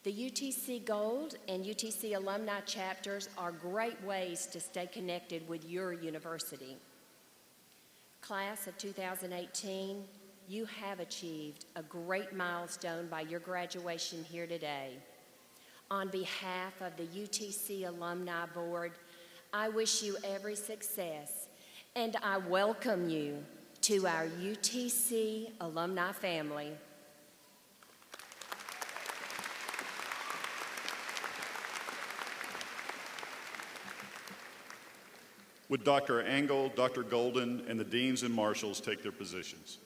Speaker 9: The UTC Gold and UTC alumni chapters are great ways to stay connected with your university. Class of 2018, you have achieved a great milestone by your graduation here today. On behalf of the UTC Alumni Board, I wish you every success, and I welcome you to our UTC alumni family.
Speaker 2: Would Dr. Engel, Dr. Golden, and the deans and marshals take their positions?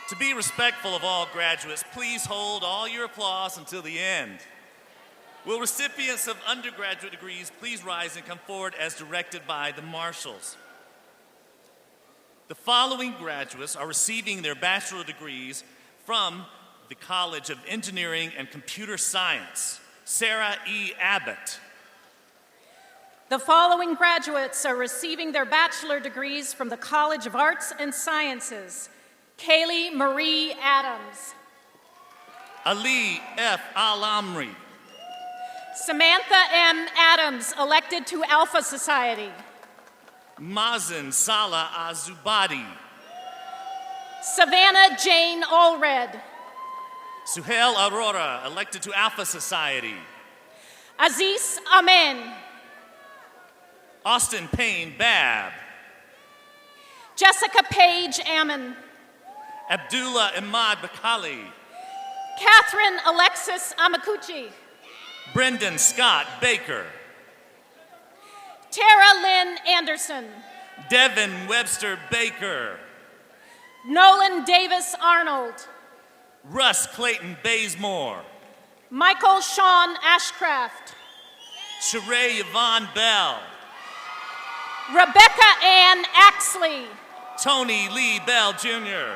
Speaker 1: To be respectful of all graduates, please hold all your applause until the end. Will recipients of undergraduate degrees please rise and come forward as directed by the marshals? The following graduates are receiving their bachelor degrees from the College of Engineering and Computer Science. Sarah E. Abbott.
Speaker 10: The following graduates are receiving their bachelor degrees from the College of Arts and Sciences. Kaylee Marie Adams.
Speaker 1: Ali F. Al-Amri.
Speaker 10: Samantha M. Adams, elected to Alpha Society.
Speaker 1: Mazen Salah Azubadi.
Speaker 10: Savannah Jane Allred.
Speaker 1: Suhail Aurora, elected to Alpha Society.
Speaker 10: Aziz Amen.
Speaker 1: Austin Payne Babb.
Speaker 10: Jessica Page Ammon.
Speaker 1: Abdullah Imad Bakali.
Speaker 10: Catherine Alexis Amakuchi.
Speaker 1: Brendan Scott Baker.
Speaker 10: Tara Lynn Anderson.
Speaker 1: Devin Webster Baker.
Speaker 10: Nolan Davis Arnold.
Speaker 1: Russ Clayton Bazemore.
Speaker 10: Michael Sean Ashcraft.
Speaker 1: Sheree Yvonne Bell.
Speaker 10: Rebecca Ann Axley.
Speaker 1: Tony Lee Bell Jr.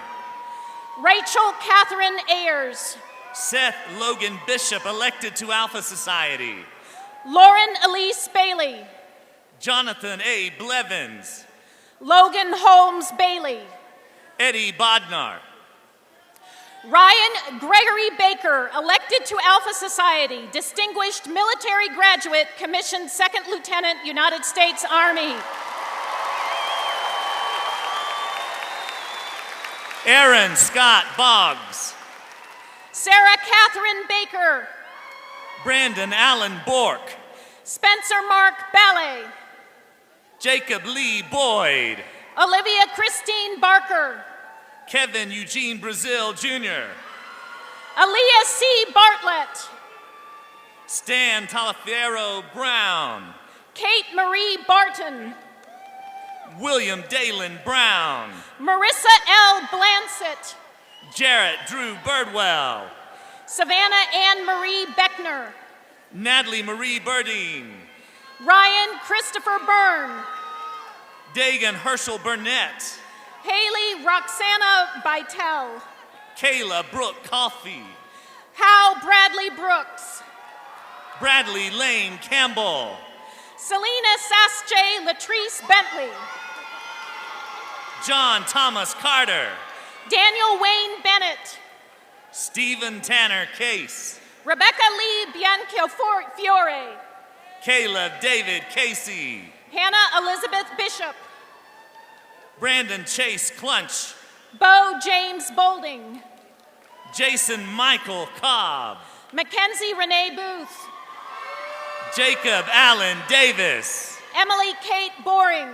Speaker 10: Rachel Catherine Ayers.
Speaker 1: Seth Logan Bishop, elected to Alpha Society.
Speaker 10: Lauren Elise Bailey.
Speaker 1: Jonathan A. Blevins.
Speaker 10: Logan Holmes Bailey.
Speaker 1: Eddie Bodnar.
Speaker 10: Ryan Gregory Baker, elected to Alpha Society, distinguished military graduate, commissioned second lieutenant, United States Army.
Speaker 1: Aaron Scott Boggs.
Speaker 10: Sarah Catherine Baker.
Speaker 1: Brandon Allen Bork.
Speaker 10: Spencer Mark Ballet.
Speaker 1: Jacob Lee Boyd.
Speaker 10: Olivia Christine Barker.
Speaker 1: Kevin Eugene Brazil Jr.
Speaker 10: Aaliyah C. Bartlett.
Speaker 1: Stan Talafiero Brown.
Speaker 10: Kate Marie Barton.
Speaker 1: William Dalen Brown.
Speaker 10: Marissa L. Blansett.
Speaker 1: Jarrett Drew Birdwell.
Speaker 10: Savannah Ann Marie Beckner.
Speaker 1: Natalie Marie Burdine.
Speaker 10: Ryan Christopher Byrne.
Speaker 1: Dagan Herschel Burnett.
Speaker 10: Haley Roxana Bytel.
Speaker 1: Kayla Brooke Coffey.
Speaker 10: Hal Bradley Brooks.
Speaker 1: Bradley Lane Campbell.
Speaker 10: Selena Sasjay Latrice Bentley.
Speaker 1: John Thomas Carter.
Speaker 10: Daniel Wayne Bennett.
Speaker 1: Stephen Tanner Case.
Speaker 10: Rebecca Lee Biancofiore.
Speaker 1: Caleb David Casey.
Speaker 10: Hannah Elizabeth Bishop.
Speaker 1: Brandon Chase Clunch.
Speaker 10: Bo James Bolding.
Speaker 1: Jason Michael Cobb.
Speaker 10: Mackenzie Renee Booth.
Speaker 1: Jacob Allen Davis.
Speaker 10: Emily Kate Boring.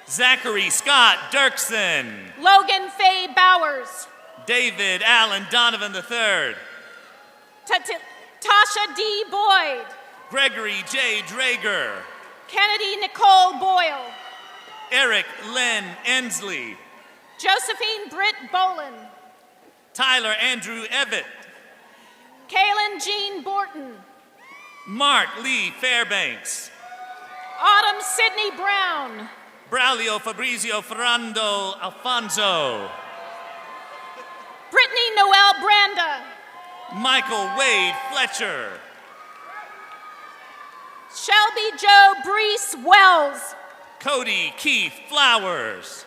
Speaker 1: Zachary Scott Dirksen.
Speaker 10: Logan Faye Bowers.
Speaker 1: David Allen Donovan III.
Speaker 10: Tasha D. Boyd.
Speaker 1: Gregory J. Drager.
Speaker 10: Kennedy Nicole Boyle.
Speaker 1: Eric Len Ensley.
Speaker 10: Josephine Britt Bolin.
Speaker 1: Tyler Andrew Evett.
Speaker 10: Kaylin Jean Borton.
Speaker 1: Mark Lee Fairbanks.
Speaker 10: Autumn Sidney Brown.
Speaker 1: Braulio Fabrizio Ferrando Alfonso.
Speaker 10: Brittany Noel Branda.
Speaker 1: Michael Wade Fletcher.
Speaker 10: Shelby Joe Brees Wells.
Speaker 1: Cody Keith Flowers.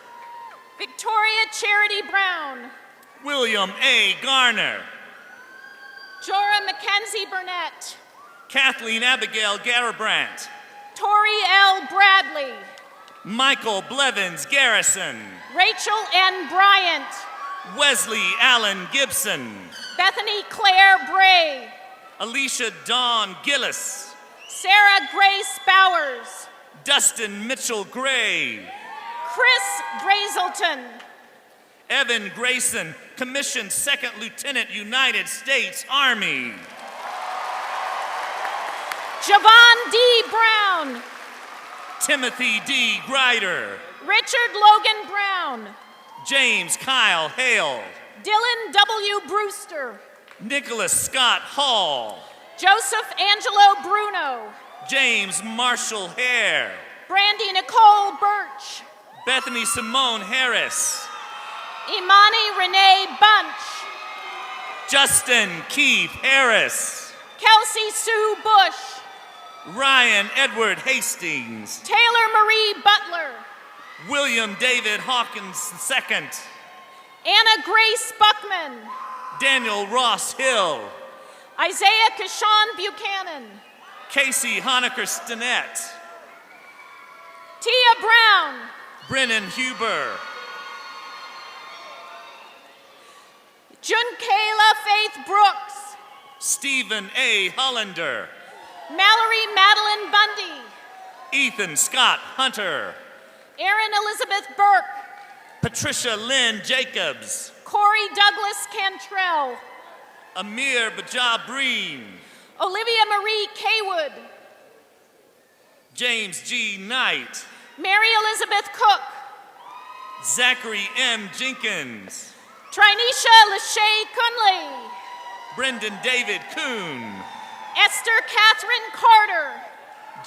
Speaker 10: Victoria Charity Brown.
Speaker 1: William A. Garner.
Speaker 10: Jora Mackenzie Burnett.
Speaker 1: Kathleen Abigail Garabrandt.
Speaker 10: Tori L. Bradley.
Speaker 1: Michael Blevins Garrison.
Speaker 10: Rachel N. Bryant.
Speaker 1: Wesley Allen Gibson.
Speaker 10: Bethany Claire Bray.
Speaker 1: Alicia Dawn Gillis.
Speaker 10: Sarah Grace Bowers.
Speaker 1: Dustin Mitchell Gray.
Speaker 10: Chris Brazelton.
Speaker 1: Evan Grayson, commissioned second lieutenant, United States Army.
Speaker 10: Javon D. Brown.
Speaker 1: Timothy D. Grider.
Speaker 10: Richard Logan Brown.
Speaker 1: James Kyle Hale.
Speaker 10: Dylan W. Brewster.
Speaker 1: Nicholas Scott Hall.
Speaker 10: Joseph Angelo Bruno.
Speaker 1: James Marshall Hare.
Speaker 10: Brandy Nicole Birch.
Speaker 1: Bethany Simone Harris.
Speaker 10: Imani Renee Bunch.
Speaker 1: Justin Keith Harris.
Speaker 10: Kelsey Sue Bush.
Speaker 1: Ryan Edward Hastings.
Speaker 10: Taylor Marie Butler.
Speaker 1: William David Hawkins II.
Speaker 10: Anna Grace Buckman.
Speaker 1: Daniel Ross Hill.
Speaker 10: Isaiah Kashawn Buchanan.
Speaker 1: Casey Honecker Stinnett.
Speaker 10: Tia Brown.
Speaker 1: Brennan Huber.
Speaker 10: Junkayla Faith Brooks.
Speaker 1: Stephen A. Hollander.
Speaker 10: Mallory Madeline Bundy.
Speaker 1: Ethan Scott Hunter.
Speaker 10: Erin Elizabeth Burke.
Speaker 1: Patricia Lynn Jacobs.
Speaker 10: Corey Douglas Cantrell.
Speaker 1: Amir Bajah Breen.
Speaker 10: Olivia Marie Kaywood.
Speaker 1: James G. Knight.
Speaker 10: Mary Elizabeth Cook.
Speaker 1: Zachary M. Jenkins.
Speaker 10: Trinisha Lachey Kunley.
Speaker 1: Brendan David Kuhn.
Speaker 10: Esther Catherine Carter.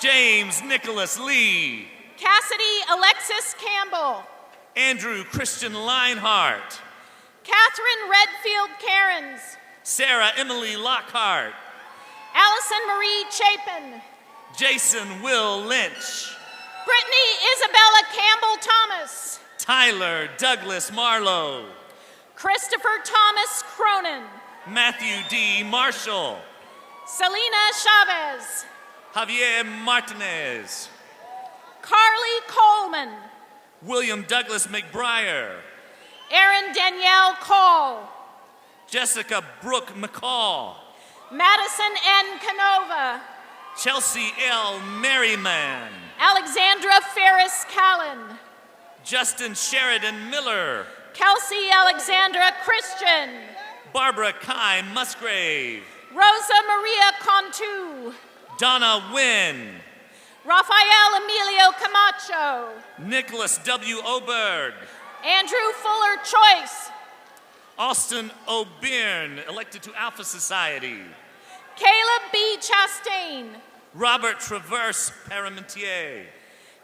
Speaker 1: James Nicholas Lee.
Speaker 10: Cassidy Alexis Campbell.
Speaker 1: Andrew Christian Leinhart.
Speaker 10: Catherine Redfield Cairns.
Speaker 1: Sarah Emily Lockhart.
Speaker 10: Allison Marie Chapin.
Speaker 1: Jason Will Lynch.
Speaker 10: Brittany Isabella Campbell Thomas.
Speaker 1: Tyler Douglas Marlowe.
Speaker 10: Christopher Thomas Cronin.
Speaker 1: Matthew D. Marshall.
Speaker 10: Selena Chavez.
Speaker 1: Javier Martinez.
Speaker 10: Carly Coleman.
Speaker 1: William Douglas McBriar.
Speaker 10: Erin Danielle Call.
Speaker 1: Jessica Brooke McCall.
Speaker 10: Madison N. Canova.
Speaker 1: Chelsea L. Merriman.
Speaker 10: Alexandra Ferris Callan.
Speaker 1: Justin Sheridan Miller.
Speaker 10: Kelsey Alexandra Christian.
Speaker 1: Barbara Kai Musgrave.
Speaker 10: Rosa Maria Contu.
Speaker 1: Donna Wynn.
Speaker 10: Rafael Emilio Camacho.
Speaker 1: Nicholas W. Oberg.
Speaker 10: Andrew Fuller Choice.
Speaker 1: Austin O'Byrne, elected to Alpha Society.
Speaker 10: Caleb B. Chastain.
Speaker 1: Robert Traverse Paramentier.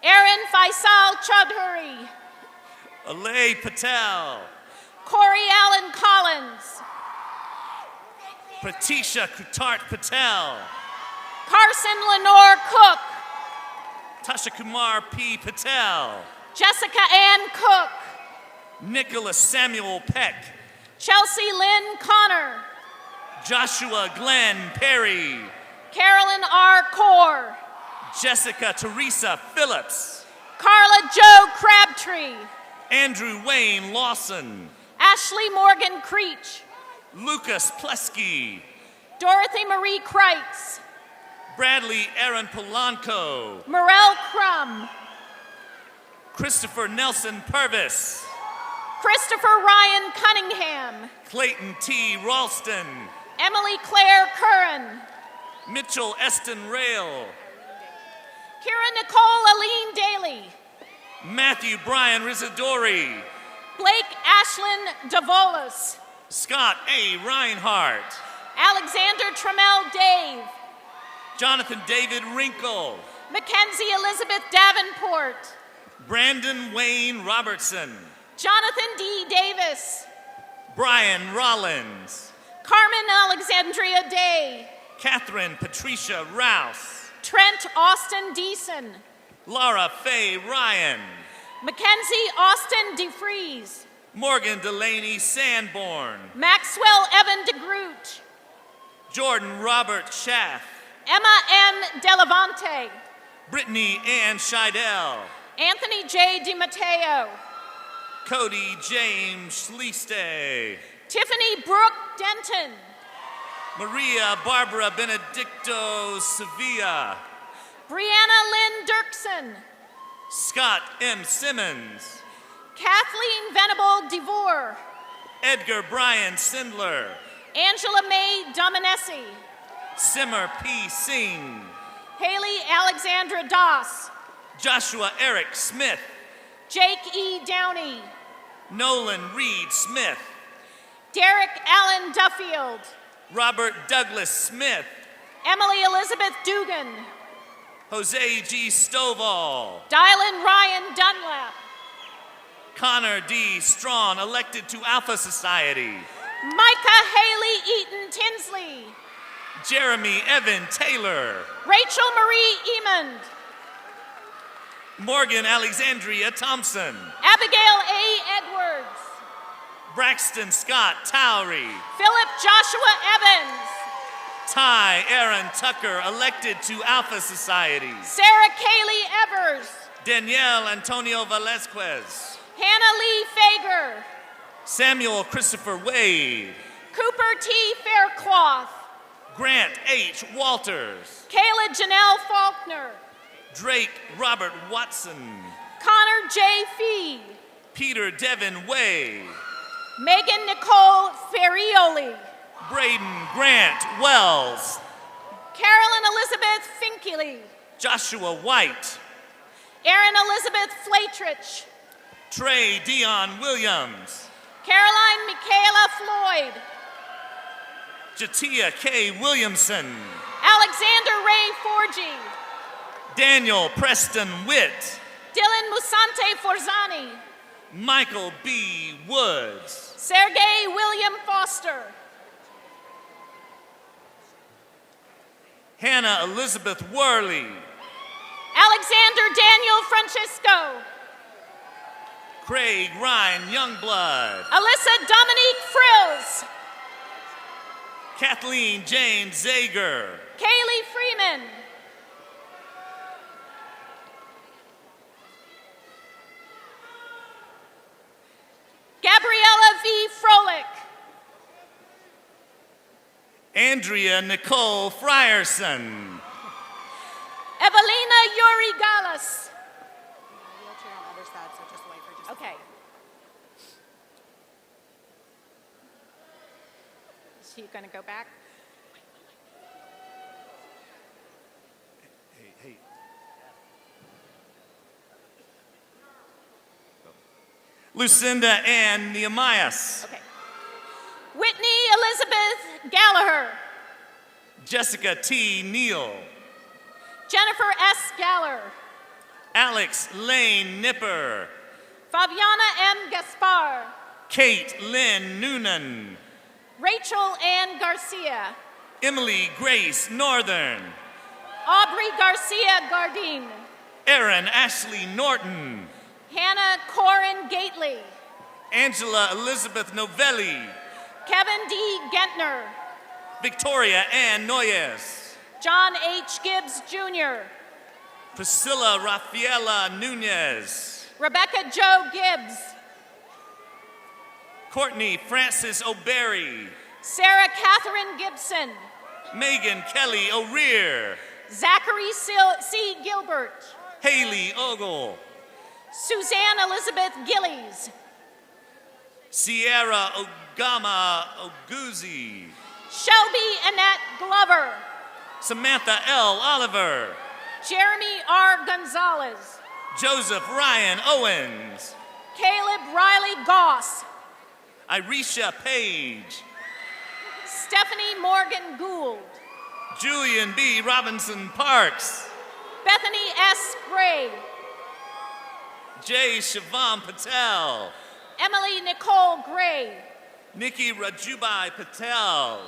Speaker 10: Aaron Faisal Chaudhuri.
Speaker 1: Alay Patel.
Speaker 10: Corey Allen Collins.
Speaker 1: Pratisha Kutart Patel.
Speaker 10: Carson Lenore Cook.
Speaker 1: Tasha Kumar P. Patel.
Speaker 10: Jessica Ann Cook.
Speaker 1: Nicholas Samuel Peck.
Speaker 10: Chelsea Lynn Connor.
Speaker 1: Joshua Glenn Perry.
Speaker 10: Carolyn R. Core.
Speaker 1: Jessica Teresa Phillips.
Speaker 10: Carla Joe Crabtree.
Speaker 1: Andrew Wayne Lawson.
Speaker 10: Ashley Morgan Creech.
Speaker 1: Lucas Plesky.
Speaker 10: Dorothy Marie Kreitz.
Speaker 1: Bradley Aaron Polanco.
Speaker 10: Morel Crum.
Speaker 1: Christopher Nelson Purvis.
Speaker 10: Christopher Ryan Cunningham.
Speaker 1: Clayton T. Ralston.
Speaker 10: Emily Claire Curran.
Speaker 1: Mitchell Eston Rail.
Speaker 10: Kira Nicole Aline Daly.
Speaker 1: Matthew Brian Rizzadori.
Speaker 10: Blake Ashlyn Davolis.
Speaker 1: Scott A. Reinhardt.
Speaker 10: Alexander Trammell Dave.
Speaker 1: Jonathan David Wrinkle.
Speaker 10: Mackenzie Elizabeth Davenport.
Speaker 1: Brandon Wayne Robertson.
Speaker 10: Jonathan D. Davis.
Speaker 1: Brian Rollins.
Speaker 10: Carmen Alexandria Day.
Speaker 1: Catherine Patricia Rouse.
Speaker 10: Trent Austin Deason.
Speaker 1: Laura Faye Ryan.
Speaker 10: Mackenzie Austin DeFries.
Speaker 1: Morgan Delaney Sanborn.
Speaker 10: Maxwell Evan DeGroot.
Speaker 1: Jordan Robert Schaff.
Speaker 10: Emma M. Delavante.
Speaker 1: Brittany Ann Scheidel.
Speaker 10: Anthony J. DiMatteo.
Speaker 1: Cody James Schlieste.
Speaker 10: Tiffany Brooke Denton.
Speaker 1: Maria Barbara Benedicto Sevilla.
Speaker 10: Brianna Lynn Dirksen.
Speaker 1: Scott M. Simmons.
Speaker 10: Kathleen Venable DeVore.
Speaker 1: Edgar Brian Sindler.
Speaker 10: Angela Mae Dominesi.
Speaker 1: Simmer P. Singh.
Speaker 10: Haley Alexandra Doss.
Speaker 1: Joshua Eric Smith.
Speaker 10: Jake E. Downey.
Speaker 1: Nolan Reed Smith.
Speaker 10: Derek Allen Duffield.
Speaker 1: Robert Douglas Smith.
Speaker 10: Emily Elizabeth Dugan.
Speaker 1: Jose G. Stovall.
Speaker 10: Dylan Ryan Dunlap.
Speaker 1: Connor D. Strawn, elected to Alpha Society.
Speaker 10: Micah Haley Eaton Tinsley.
Speaker 1: Jeremy Evan Taylor.
Speaker 10: Rachel Marie Emond.
Speaker 1: Morgan Alexandria Thompson.
Speaker 10: Abigail A. Edwards.
Speaker 1: Braxton Scott Towery.
Speaker 10: Philip Joshua Evans.
Speaker 1: Ty Aaron Tucker, elected to Alpha Society.
Speaker 10: Sarah Kaylee Evers.
Speaker 1: Danielle Antonio Velazquez.
Speaker 10: Hannah Lee Fager.
Speaker 1: Samuel Christopher Wade.
Speaker 10: Cooper T. Faircloth.
Speaker 1: Grant H. Walters.
Speaker 10: Kayla Janelle Faulkner.
Speaker 1: Drake Robert Watson.
Speaker 10: Connor J. Fee.
Speaker 1: Peter Devin Way.
Speaker 10: Megan Nicole Ferrioli.
Speaker 1: Braden Grant Wells.
Speaker 10: Carolyn Elizabeth Finkley.
Speaker 1: Joshua White.
Speaker 10: Erin Elizabeth Flatrich.
Speaker 1: Trey Dion Williams.
Speaker 10: Caroline Michaela Floyd.
Speaker 1: Jatia K. Williamson.
Speaker 10: Alexander Ray Forgy.
Speaker 1: Daniel Preston Witt.
Speaker 10: Dylan Musante Forzani.
Speaker 1: Michael B. Woods.
Speaker 10: Sergey William Foster.
Speaker 1: Hannah Elizabeth Worley.
Speaker 10: Alexander Daniel Francisco.
Speaker 1: Craig Ryan Youngblood.
Speaker 10: Alyssa Dominique Frills.
Speaker 1: Kathleen James Zager.
Speaker 10: Kaylee Freeman. Gabriella V. Froelich.
Speaker 1: Andrea Nicole Frierson.
Speaker 10: Evelina Yuri Gallus.
Speaker 11: Wheelchair on the other side, so just wait for just
Speaker 10: Okay. Is she going to go back?
Speaker 2: Hey.
Speaker 1: Lucinda Ann Nehemias.
Speaker 10: Okay. Whitney Elizabeth Gallagher.
Speaker 1: Jessica T. Neal.
Speaker 10: Jennifer S. Galler.
Speaker 1: Alex Lane Nipper.
Speaker 10: Fabiana M. Gaspar.
Speaker 1: Kate Lynn Noonan.
Speaker 10: Rachel Ann Garcia.
Speaker 1: Emily Grace Northern.
Speaker 10: Aubrey Garcia Gardine.
Speaker 1: Erin Ashley Norton.
Speaker 10: Hannah Corin Gately.
Speaker 1: Angela Elizabeth Novelli.
Speaker 10: Kevin D. Gentner.
Speaker 1: Victoria Ann Noyes.
Speaker 10: John H. Gibbs Jr.
Speaker 1: Priscilla Rafaela Nunez.
Speaker 10: Rebecca Joe Gibbs.
Speaker 1: Courtney Francis O'Berry.
Speaker 10: Sarah Catherine Gibson.
Speaker 1: Megan Kelly O'Rear.
Speaker 10: Zachary C. Gilbert.
Speaker 1: Haley Ogle.
Speaker 10: Suzanne Elizabeth Gillies.
Speaker 1: Sierra Ogama Oguzi.
Speaker 10: Shelby Annette Glover.
Speaker 1: Samantha L. Oliver.
Speaker 10: Jeremy R. Gonzalez.
Speaker 1: Joseph Ryan Owens.
Speaker 10: Caleb Riley Goss.
Speaker 1: Irisha Page.
Speaker 10: Stephanie Morgan Gould.
Speaker 1: Julian B. Robinson Parks.
Speaker 10: Bethany S. Gray.
Speaker 1: J. Shivam Patel.
Speaker 10: Emily Nicole Gray.
Speaker 1: Nikki Rajubai Patel.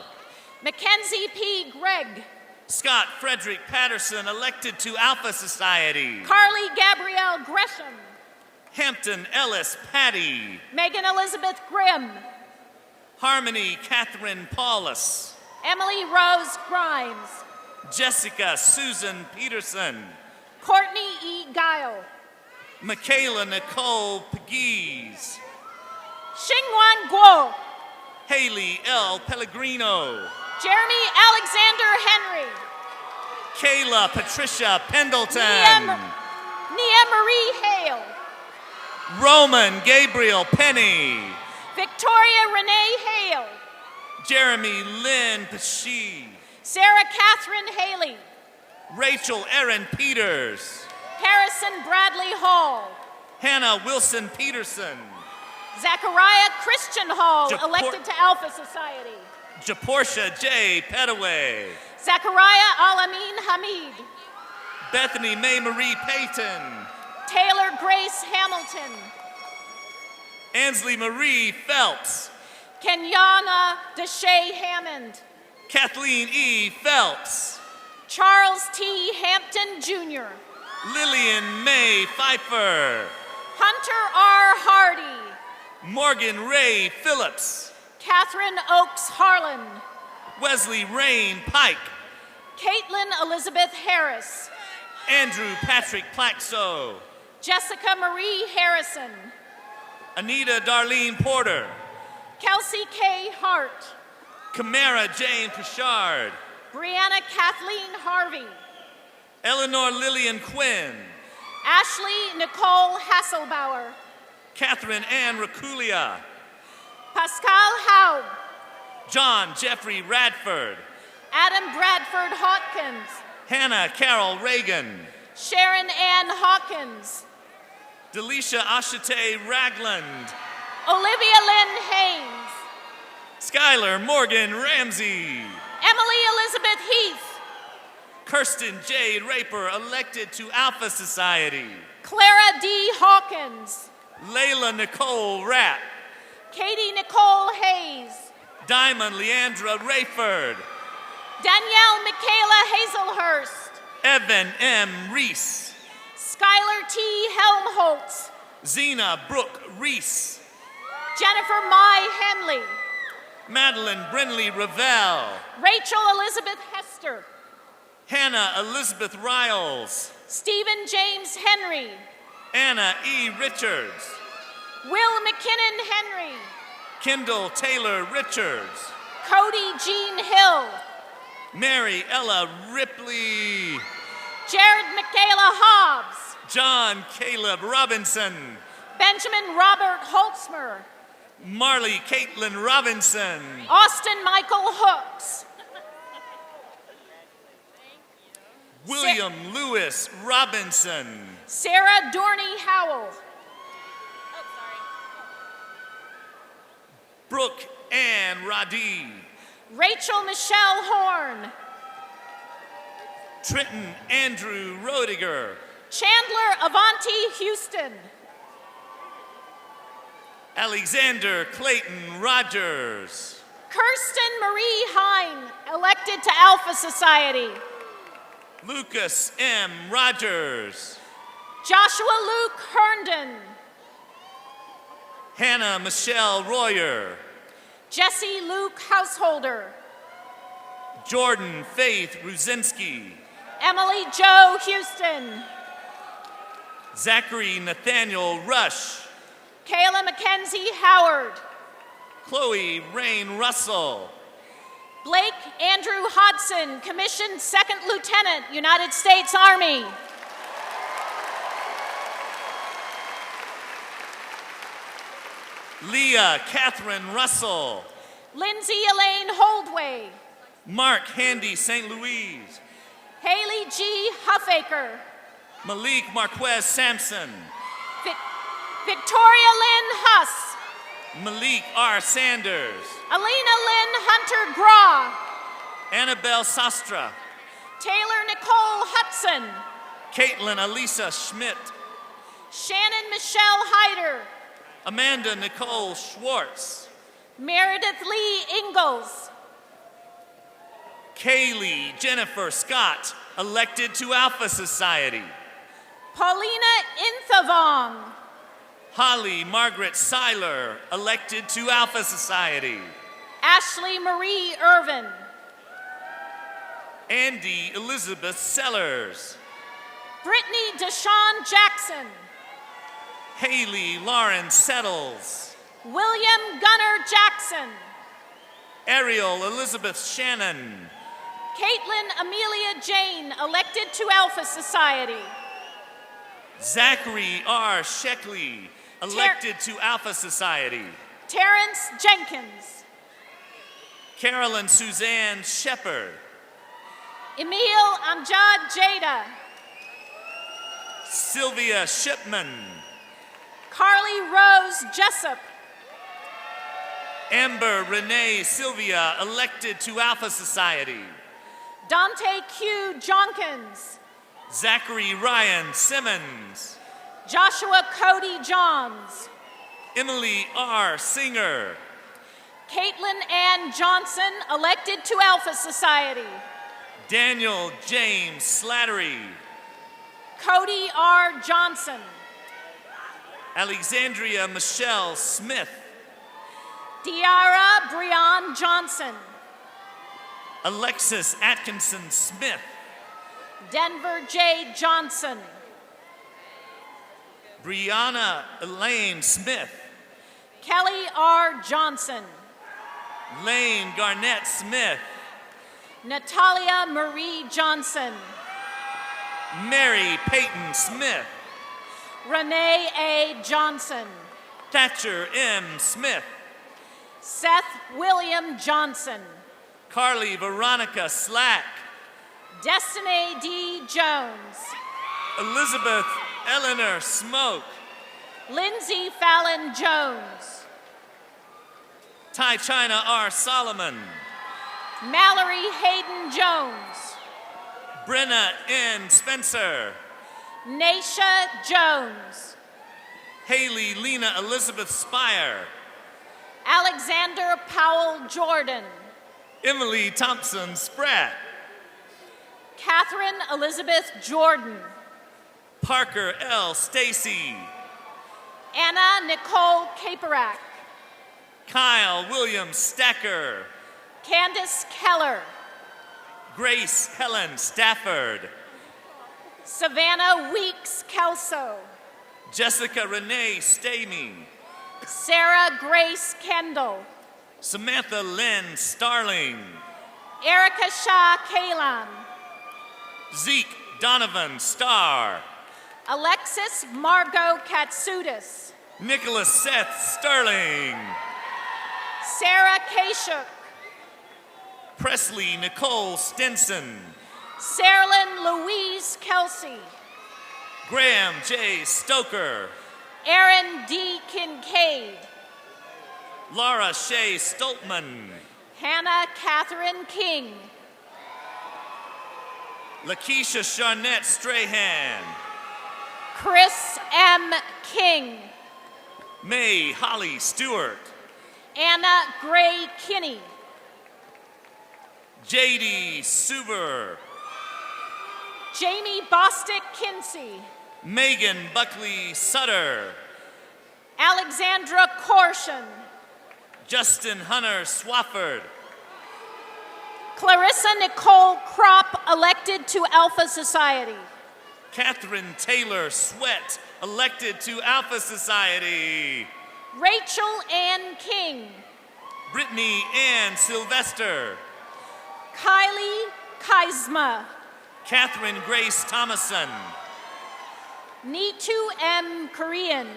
Speaker 10: Mackenzie P. Gregg.
Speaker 1: Scott Frederick Patterson, elected to Alpha Society.
Speaker 10: Carly Gabrielle Gresham.
Speaker 1: Hampton Ellis Patty.
Speaker 10: Megan Elizabeth Grimm.
Speaker 1: Harmony Catherine Paulus.
Speaker 10: Emily Rose Grimes.
Speaker 1: Jessica Susan Peterson.
Speaker 10: Courtney E. Guile.
Speaker 1: Michaela Nicole Pegues.
Speaker 10: Xingwan Guo.
Speaker 1: Haley L. Pellegrino.
Speaker 10: Jeremy Alexander Henry.
Speaker 1: Kayla Patricia Pendleton.
Speaker 10: Nia Marie Hale.
Speaker 1: Roman Gabriel Penny.
Speaker 10: Victoria Renee Hale.
Speaker 1: Jeremy Lynn Pesci.
Speaker 10: Sarah Catherine Haley.
Speaker 1: Rachel Erin Peters.
Speaker 10: Harrison Bradley Hall.
Speaker 1: Hannah Wilson Peterson.
Speaker 10: Zachariah Christian Hall, elected to Alpha Society.
Speaker 1: Japortia J. Petaway.
Speaker 10: Zachariah Alamin Hamid.
Speaker 1: Bethany Mae Marie Payton.
Speaker 10: Taylor Grace Hamilton.
Speaker 1: Ansley Marie Phelps.
Speaker 10: Kenyana Deshay Hammond.
Speaker 1: Kathleen E. Phelps.
Speaker 10: Charles T. Hampton Jr.
Speaker 1: Lillian Mae Pfeiffer.
Speaker 10: Hunter R. Hardy.
Speaker 1: Morgan Ray Phillips.
Speaker 10: Catherine Oakes Harlan.
Speaker 1: Wesley Rain Pike.
Speaker 10: Caitlin Elizabeth Harris.
Speaker 1: Andrew Patrick Plaxo.
Speaker 10: Jessica Marie Harrison.
Speaker 1: Anita Darlene Porter.
Speaker 10: Kelsey K. Hart.
Speaker 1: Camara Jane Pritchard.
Speaker 10: Brianna Kathleen Harvey.
Speaker 1: Eleanor Lillian Quinn.
Speaker 10: Ashley Nicole Hasselbauer.
Speaker 1: Catherine Ann Raculia.
Speaker 10: Pascal Haub.
Speaker 1: John Jeffrey Radford.
Speaker 10: Adam Bradford Hawkins.
Speaker 1: Hannah Carol Reagan.
Speaker 10: Sharon Ann Hawkins.
Speaker 1: Delisha Ashate Ragland.
Speaker 10: Olivia Lynn Haynes.
Speaker 1: Skylar Morgan Ramsey.
Speaker 10: Emily Elizabeth Heath.
Speaker 1: Kirsten Jade Raper, elected to Alpha Society.
Speaker 10: Clara D. Hawkins.
Speaker 1: Layla Nicole Rapp.
Speaker 10: Katie Nicole Hayes.
Speaker 1: Diamond Leandra Rayford.
Speaker 10: Danielle Michaela Hazelhurst.
Speaker 1: Evan M. Reese.
Speaker 10: Skylar T. Helmholtz.
Speaker 1: Zena Brooke Reese.
Speaker 10: Jennifer Mai Henley.
Speaker 1: Madeline Brinley Ravel.
Speaker 10: Rachel Elizabeth Hester.
Speaker 1: Hannah Elizabeth Riles.
Speaker 10: Stephen James Henry.
Speaker 1: Anna E. Richards.
Speaker 10: Will McKinnon Henry.
Speaker 1: Kendall Taylor Richards.
Speaker 10: Cody Jean Hill.
Speaker 1: Mary Ella Ripley.
Speaker 10: Jared Michaela Hobbs.
Speaker 1: John Caleb Robinson.
Speaker 10: Benjamin Robert Holtzmer.
Speaker 1: Marley Caitlin Robinson.
Speaker 10: Austin Michael Hooks.
Speaker 1: William Lewis Robinson.
Speaker 10: Sarah Dorney Howell.
Speaker 1: Brooke Ann Radee.
Speaker 10: Rachel Michelle Horn.
Speaker 1: Trenton Andrew Rodiger.
Speaker 10: Chandler Avanti Houston.
Speaker 1: Alexander Clayton Rogers.
Speaker 10: Kirsten Marie Hine, elected to Alpha Society.
Speaker 1: Lucas M. Rogers.
Speaker 10: Joshua Luke Herndon.
Speaker 1: Hannah Michelle Royer.
Speaker 10: Jesse Luke Householder.
Speaker 1: Jordan Faith Ruzinski.
Speaker 10: Emily Jo Houston.
Speaker 1: Zachary Nathaniel Rush.
Speaker 10: Kayla Mackenzie Howard.
Speaker 1: Chloe Rain Russell.
Speaker 10: Blake Andrew Hodson, commissioned second lieutenant, United States Army.
Speaker 1: Leah Catherine Russell.
Speaker 10: Lindsay Elaine Holdway.
Speaker 1: Mark Handy St. Louise.
Speaker 10: Haley G. Huffaker.
Speaker 1: Malik Marquez Sampson.
Speaker 10: Victoria Lynn Huss.
Speaker 1: Malik R. Sanders.
Speaker 10: Alina Lynn Hunter Graw.
Speaker 1: Annabelle Sastra.
Speaker 10: Taylor Nicole Hudson.
Speaker 1: Caitlin Elisa Schmidt.
Speaker 10: Shannon Michelle Hyder.
Speaker 1: Amanda Nicole Schwartz.
Speaker 10: Meredith Lee Ingalls.
Speaker 1: Kaylee Jennifer Scott, elected to Alpha Society.
Speaker 10: Paulina Inthavong.
Speaker 1: Holly Margaret Seiler, elected to Alpha Society.
Speaker 10: Ashley Marie Irvin.
Speaker 1: Andy Elizabeth Sellers.
Speaker 10: Brittany Deshawn Jackson.
Speaker 1: Haley Lauren Settles.
Speaker 10: William Gunnar Jackson.
Speaker 1: Ariel Elizabeth Shannon.
Speaker 10: Caitlin Amelia Jane, elected to Alpha Society.
Speaker 1: Zachary R. Sheckley, elected to Alpha Society.
Speaker 10: Terrence Jenkins.
Speaker 1: Carolyn Suzanne Shepard.
Speaker 10: Emil Amjad Jada.
Speaker 1: Sylvia Shipman.
Speaker 10: Carly Rose Jessup.
Speaker 1: Amber Renee Sylvia, elected to Alpha Society.
Speaker 10: Dante Q. Jonkins.
Speaker 1: Zachary Ryan Simmons.
Speaker 10: Joshua Cody Johns.
Speaker 1: Emily R. Singer.
Speaker 10: Caitlin Ann Johnson, elected to Alpha Society.
Speaker 1: Daniel James Slattery.
Speaker 10: Cody R. Johnson.
Speaker 1: Alexandria Michelle Smith.
Speaker 10: Diara Breon Johnson.
Speaker 1: Alexis Atkinson Smith.
Speaker 10: Denver J. Johnson.
Speaker 1: Brianna Elaine Smith.
Speaker 10: Kelly R. Johnson.
Speaker 1: Lane Garnett Smith.
Speaker 10: Natalia Marie Johnson.
Speaker 1: Mary Peyton Smith.
Speaker 10: Renee A. Johnson.
Speaker 1: Thatcher M. Smith.
Speaker 10: Seth William Johnson.
Speaker 1: Carly Veronica Slack.
Speaker 10: Destiny D. Jones.
Speaker 1: Elizabeth Eleanor Smoke.
Speaker 10: Lindsay Fallon Jones.
Speaker 1: Ty China R. Solomon.
Speaker 10: Mallory Hayden Jones.
Speaker 1: Brenna N. Spencer.
Speaker 10: Naisha Jones.
Speaker 1: Haley Lena Elizabeth Spire.
Speaker 10: Alexander Powell Jordan.
Speaker 1: Emily Thompson Spratt.
Speaker 10: Catherine Elizabeth Jordan.
Speaker 1: Parker L. Stacy.
Speaker 10: Anna Nicole Caperak.
Speaker 1: Kyle William Stacker.
Speaker 10: Candace Keller.
Speaker 1: Grace Helen Stafford.
Speaker 10: Savannah Weeks Kelso.
Speaker 1: Jessica Renee Stamey.
Speaker 10: Sarah Grace Kendall.
Speaker 1: Samantha Lynn Starling.
Speaker 10: Erica Shah Kalan.
Speaker 1: Zeke Donovan Starr.
Speaker 10: Alexis Margot Katsudis.
Speaker 1: Nicholas Seth Sterling.
Speaker 10: Sarah Kashuk.
Speaker 1: Presley Nicole Stinson.
Speaker 10: Saralyn Louise Kelsey.
Speaker 1: Graham J. Stoker.
Speaker 10: Aaron D. Kincaid.
Speaker 1: Laura Shea Stoltman.
Speaker 10: Hannah Catherine King.
Speaker 1: Lakeisha Charnette Strahan.
Speaker 10: Chris M. King.
Speaker 1: May Holly Stewart.
Speaker 10: Anna Gray Kinney.
Speaker 1: JD Suber.
Speaker 10: Jamie Bostick Kinsey.
Speaker 1: Megan Buckley Sutter.
Speaker 10: Alexandra Corshan.
Speaker 1: Justin Hunter Swafford.
Speaker 10: Clarissa Nicole Kropp, elected to Alpha Society.
Speaker 1: Catherine Taylor Sweat, elected to Alpha Society.
Speaker 10: Rachel Ann King.
Speaker 1: Brittany Ann Sylvester.
Speaker 10: Kylie Kaisma.
Speaker 1: Catherine Grace Thomason.
Speaker 10: Nitu M. Korean.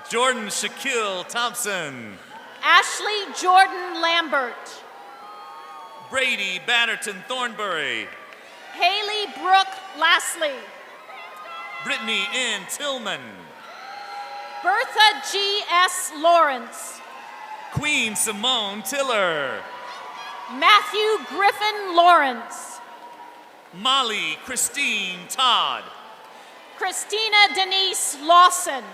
Speaker 1: Jordan Shaquille Thompson.
Speaker 10: Ashley Jordan Lambert.
Speaker 1: Brady Batterton Thornbury.
Speaker 10: Haley Brooke Lastly.
Speaker 1: Brittany N. Tillman.
Speaker 10: Bertha G.S. Lawrence.
Speaker 1: Queen Simone Tiller.
Speaker 10: Matthew Griffin Lawrence.
Speaker 1: Molly Christine Todd.
Speaker 10: Christina Denise Lawson.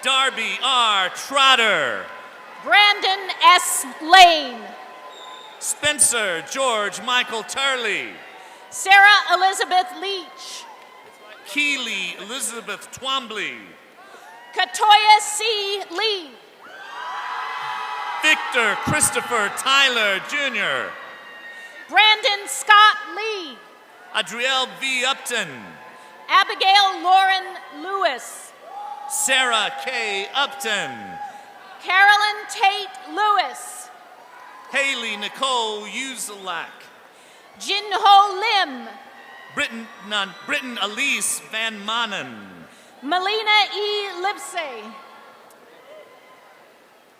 Speaker 1: Darby R. Trotter.
Speaker 10: Brandon S. Lane.
Speaker 1: Spencer George Michael Turley.
Speaker 10: Sarah Elizabeth Leach.
Speaker 1: Keely Elizabeth Twombly.
Speaker 10: Katoya C. Lee.
Speaker 1: Victor Christopher Tyler Jr.
Speaker 10: Brandon Scott Lee.
Speaker 1: Adrielle V. Upton.
Speaker 10: Abigail Lauren Lewis.
Speaker 1: Sarah K. Upton.
Speaker 10: Carolyn Tate Lewis.
Speaker 1: Haley Nicole Uzelak.
Speaker 10: Jinho Lim.
Speaker 1: Britton Elise Van Manen.
Speaker 10: Melina E. Lipsey.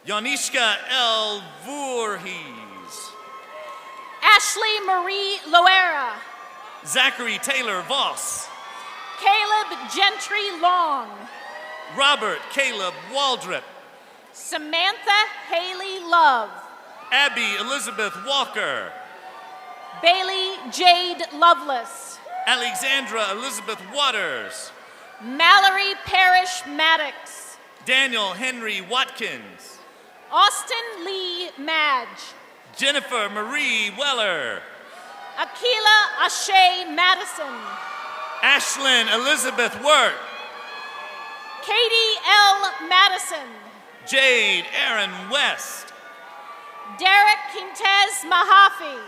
Speaker 1: Yanishka L. Voorhees.
Speaker 10: Ashley Marie Loera.
Speaker 1: Zachary Taylor Voss.
Speaker 10: Caleb Gentry Long.
Speaker 1: Robert Caleb Waldrop.
Speaker 10: Samantha Haley Love.
Speaker 1: Abby Elizabeth Walker.
Speaker 10: Bailey Jade Lovelace.
Speaker 1: Alexandra Elizabeth Waters.
Speaker 10: Mallory Parrish Maddox.
Speaker 1: Daniel Henry Watkins.
Speaker 10: Austin Lee Madge.
Speaker 1: Jennifer Marie Weller.
Speaker 10: Akila Ashe Madison.
Speaker 1: Ashlyn Elizabeth Wirt.
Speaker 10: Katie L. Madison.
Speaker 1: Jade Aaron West.
Speaker 10: Derek Quintez Mahaffey.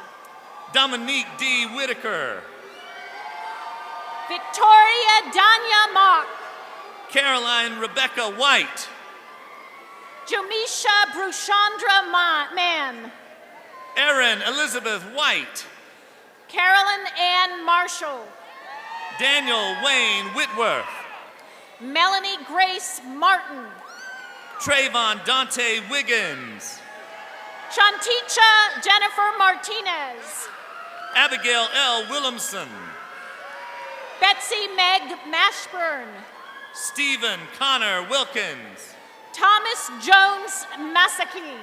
Speaker 1: Dominique D. Whitaker.
Speaker 10: Victoria Danya Mock.
Speaker 1: Caroline Rebecca White.
Speaker 10: Jamisha Brushandra Mann.
Speaker 1: Erin Elizabeth White.
Speaker 10: Carolyn Ann Marshall.
Speaker 1: Daniel Wayne Whitworth.
Speaker 10: Melanie Grace Martin.
Speaker 1: Trayvon Dante Wiggins.
Speaker 10: Shanticha Jennifer Martinez.
Speaker 1: Abigail L. Williamson.
Speaker 10: Betsy Meg Mashburn.
Speaker 1: Stephen Connor Wilkins.
Speaker 10: Thomas Jones Masaki.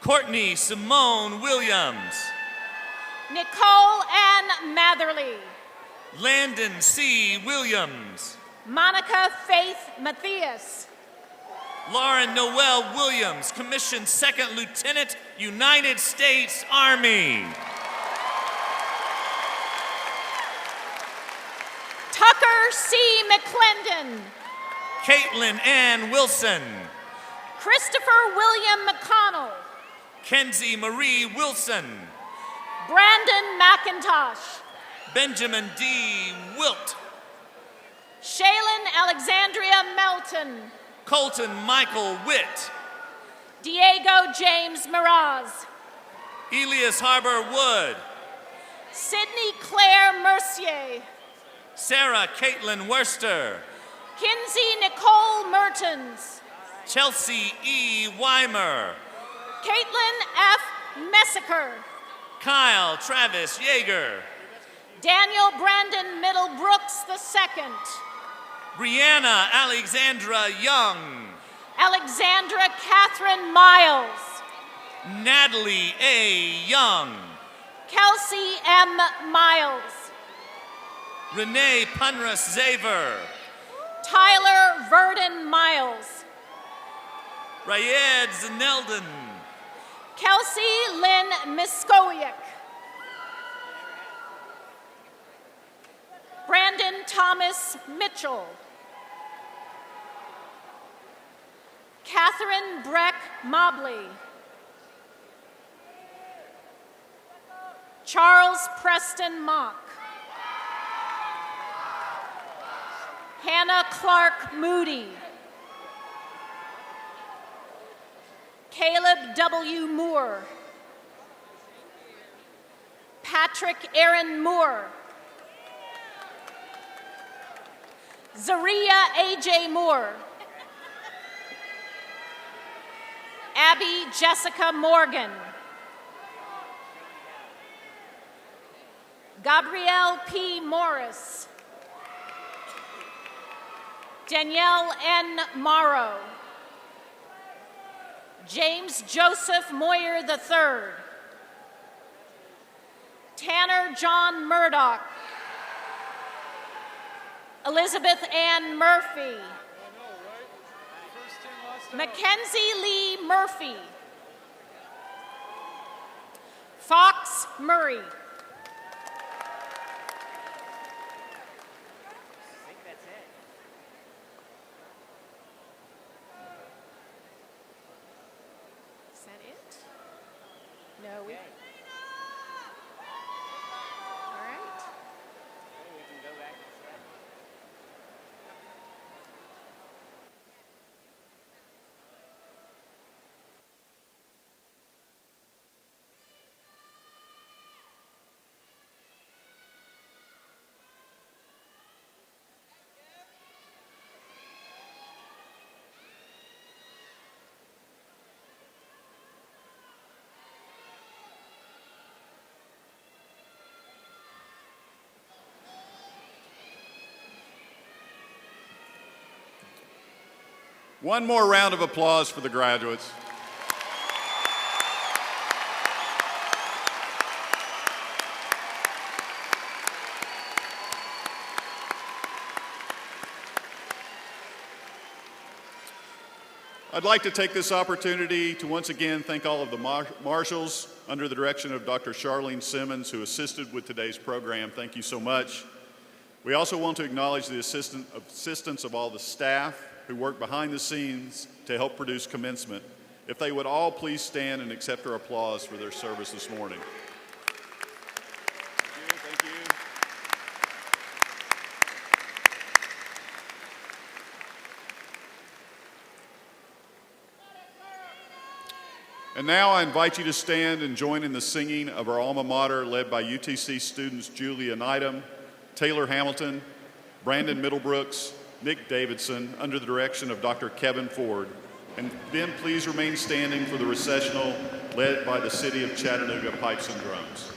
Speaker 1: Courtney Simone Williams.
Speaker 10: Nicole Ann Matherly.
Speaker 1: Landon C. Williams.
Speaker 10: Monica Faith Matthias.
Speaker 1: Lauren Noel Williams, Commissioned Second Lieutenant, United States Army.
Speaker 10: Tucker C. McClendon.
Speaker 1: Caitlin Ann Wilson.
Speaker 10: Christopher William McConnell.
Speaker 1: Kenzie Marie Wilson.
Speaker 10: Brandon McIntosh.
Speaker 1: Benjamin D. Wilt.
Speaker 10: Shaylin Alexandria Melton.
Speaker 1: Colton Michael Witt.
Speaker 10: Diego James Miraz.
Speaker 1: Elias Harbor Wood.
Speaker 10: Sydney Claire Mercier.
Speaker 1: Sarah Caitlin Worster.
Speaker 10: Kinsey Nicole Mertens.
Speaker 1: Chelsea E. Weimer.
Speaker 10: Caitlin F. Messiker.
Speaker 1: Kyle Travis Yeager.
Speaker 10: Daniel Brandon Middlebrooks II.
Speaker 1: Brianna Alexandra Young.
Speaker 10: Alexandra Catherine Miles.
Speaker 1: Natalie A. Young.
Speaker 10: Kelsey M. Miles.
Speaker 1: Renee Punras Zaver.
Speaker 10: Tyler Verdon Miles.
Speaker 1: Rayed Zeneldon.
Speaker 10: Kelsey Lynn Miskowiak. Brandon Thomas Mitchell. Catherine Breck Mobley. Charles Preston Mock. Hannah Clark Moody. Caleb W. Moore. Patrick Aaron Moore. Zaria A.J. Moore. Abby Jessica Morgan. Gabrielle P. Morris. Danielle N. Morrow. James Joseph Moyer III. Tanner John Murdoch. Elizabeth Ann Murphy. Mackenzie Lee Murphy. Fox Murray. Is that it? No, we. All right.
Speaker 2: One more round of applause for the graduates. I'd like to take this opportunity to once again thank all of the marshals under the direction of Dr. Charlene Simmons, who assisted with today's program. Thank you so much. We also want to acknowledge the assistance of all the staff who worked behind the scenes to help produce Commencement. If they would all please stand and accept our applause for their service this morning. Thank you. And now I invite you to stand and join in the singing of our alma mater led by UTC students Julia Neidham, Taylor Hamilton, Brandon Middlebrooks, Nick Davidson, under the direction of Dr. Kevin Ford. And then please remain standing for the recessional led by the City of Chattanooga Pipes and Drums.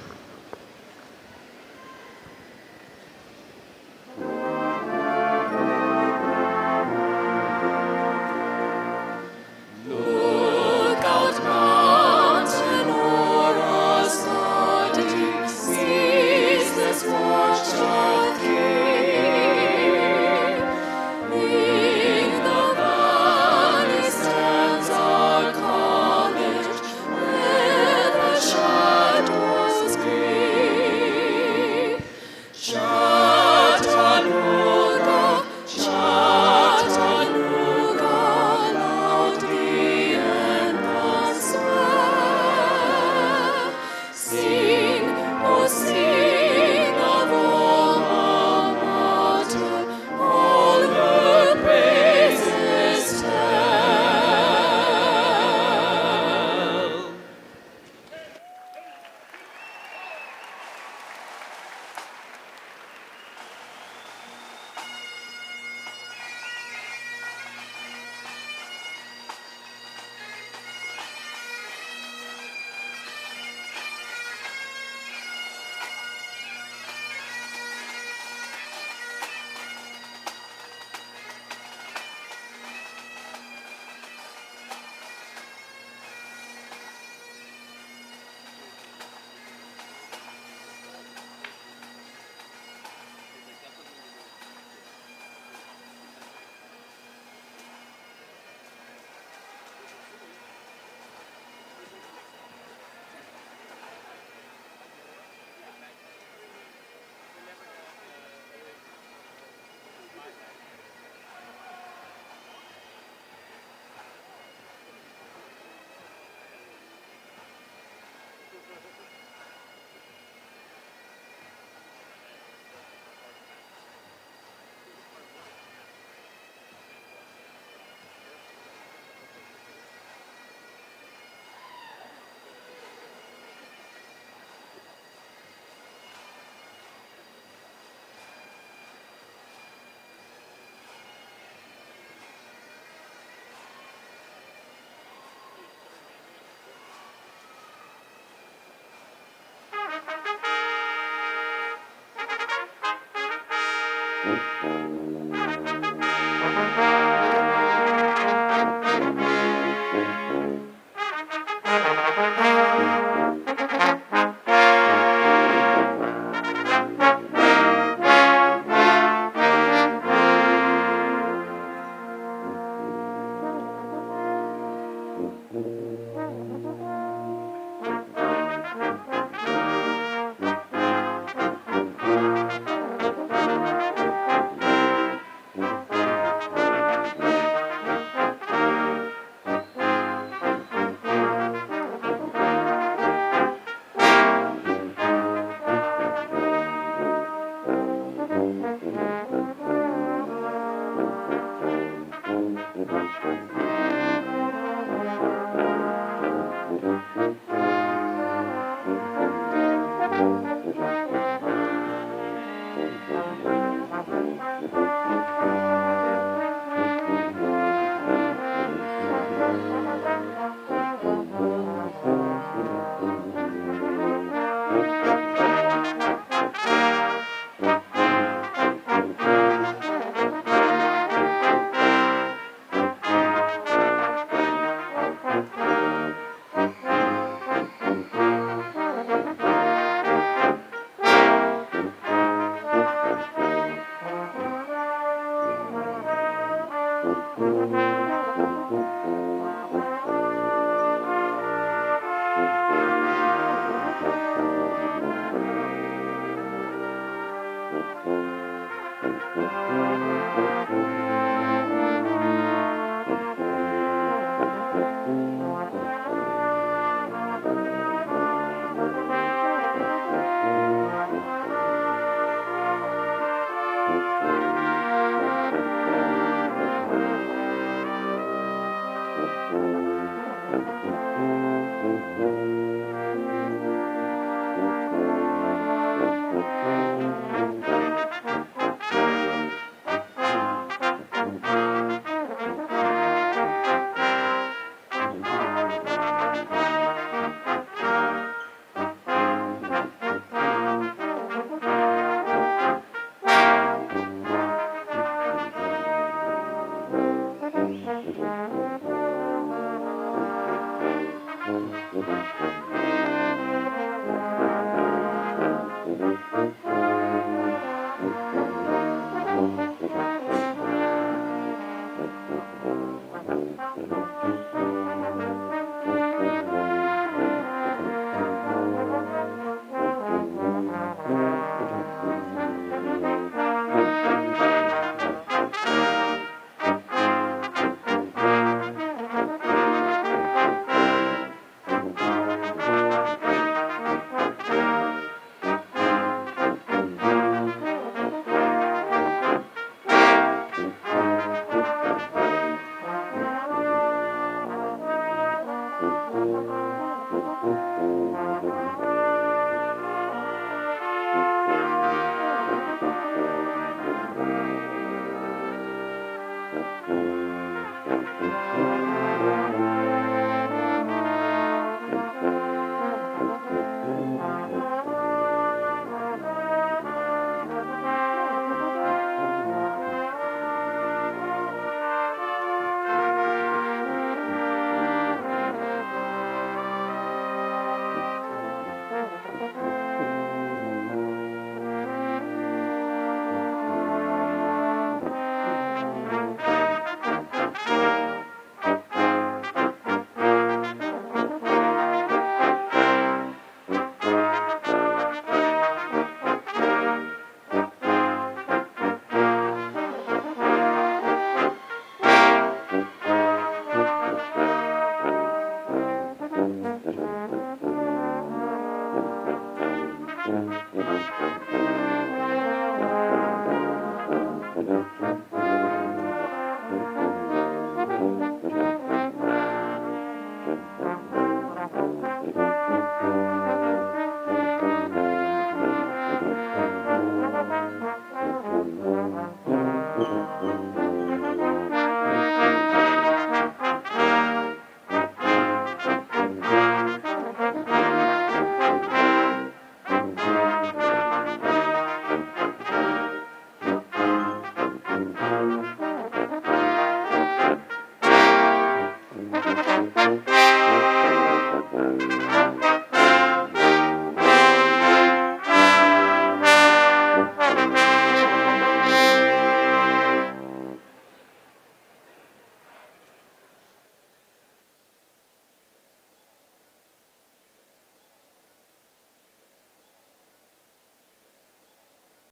Speaker 12: Thank you.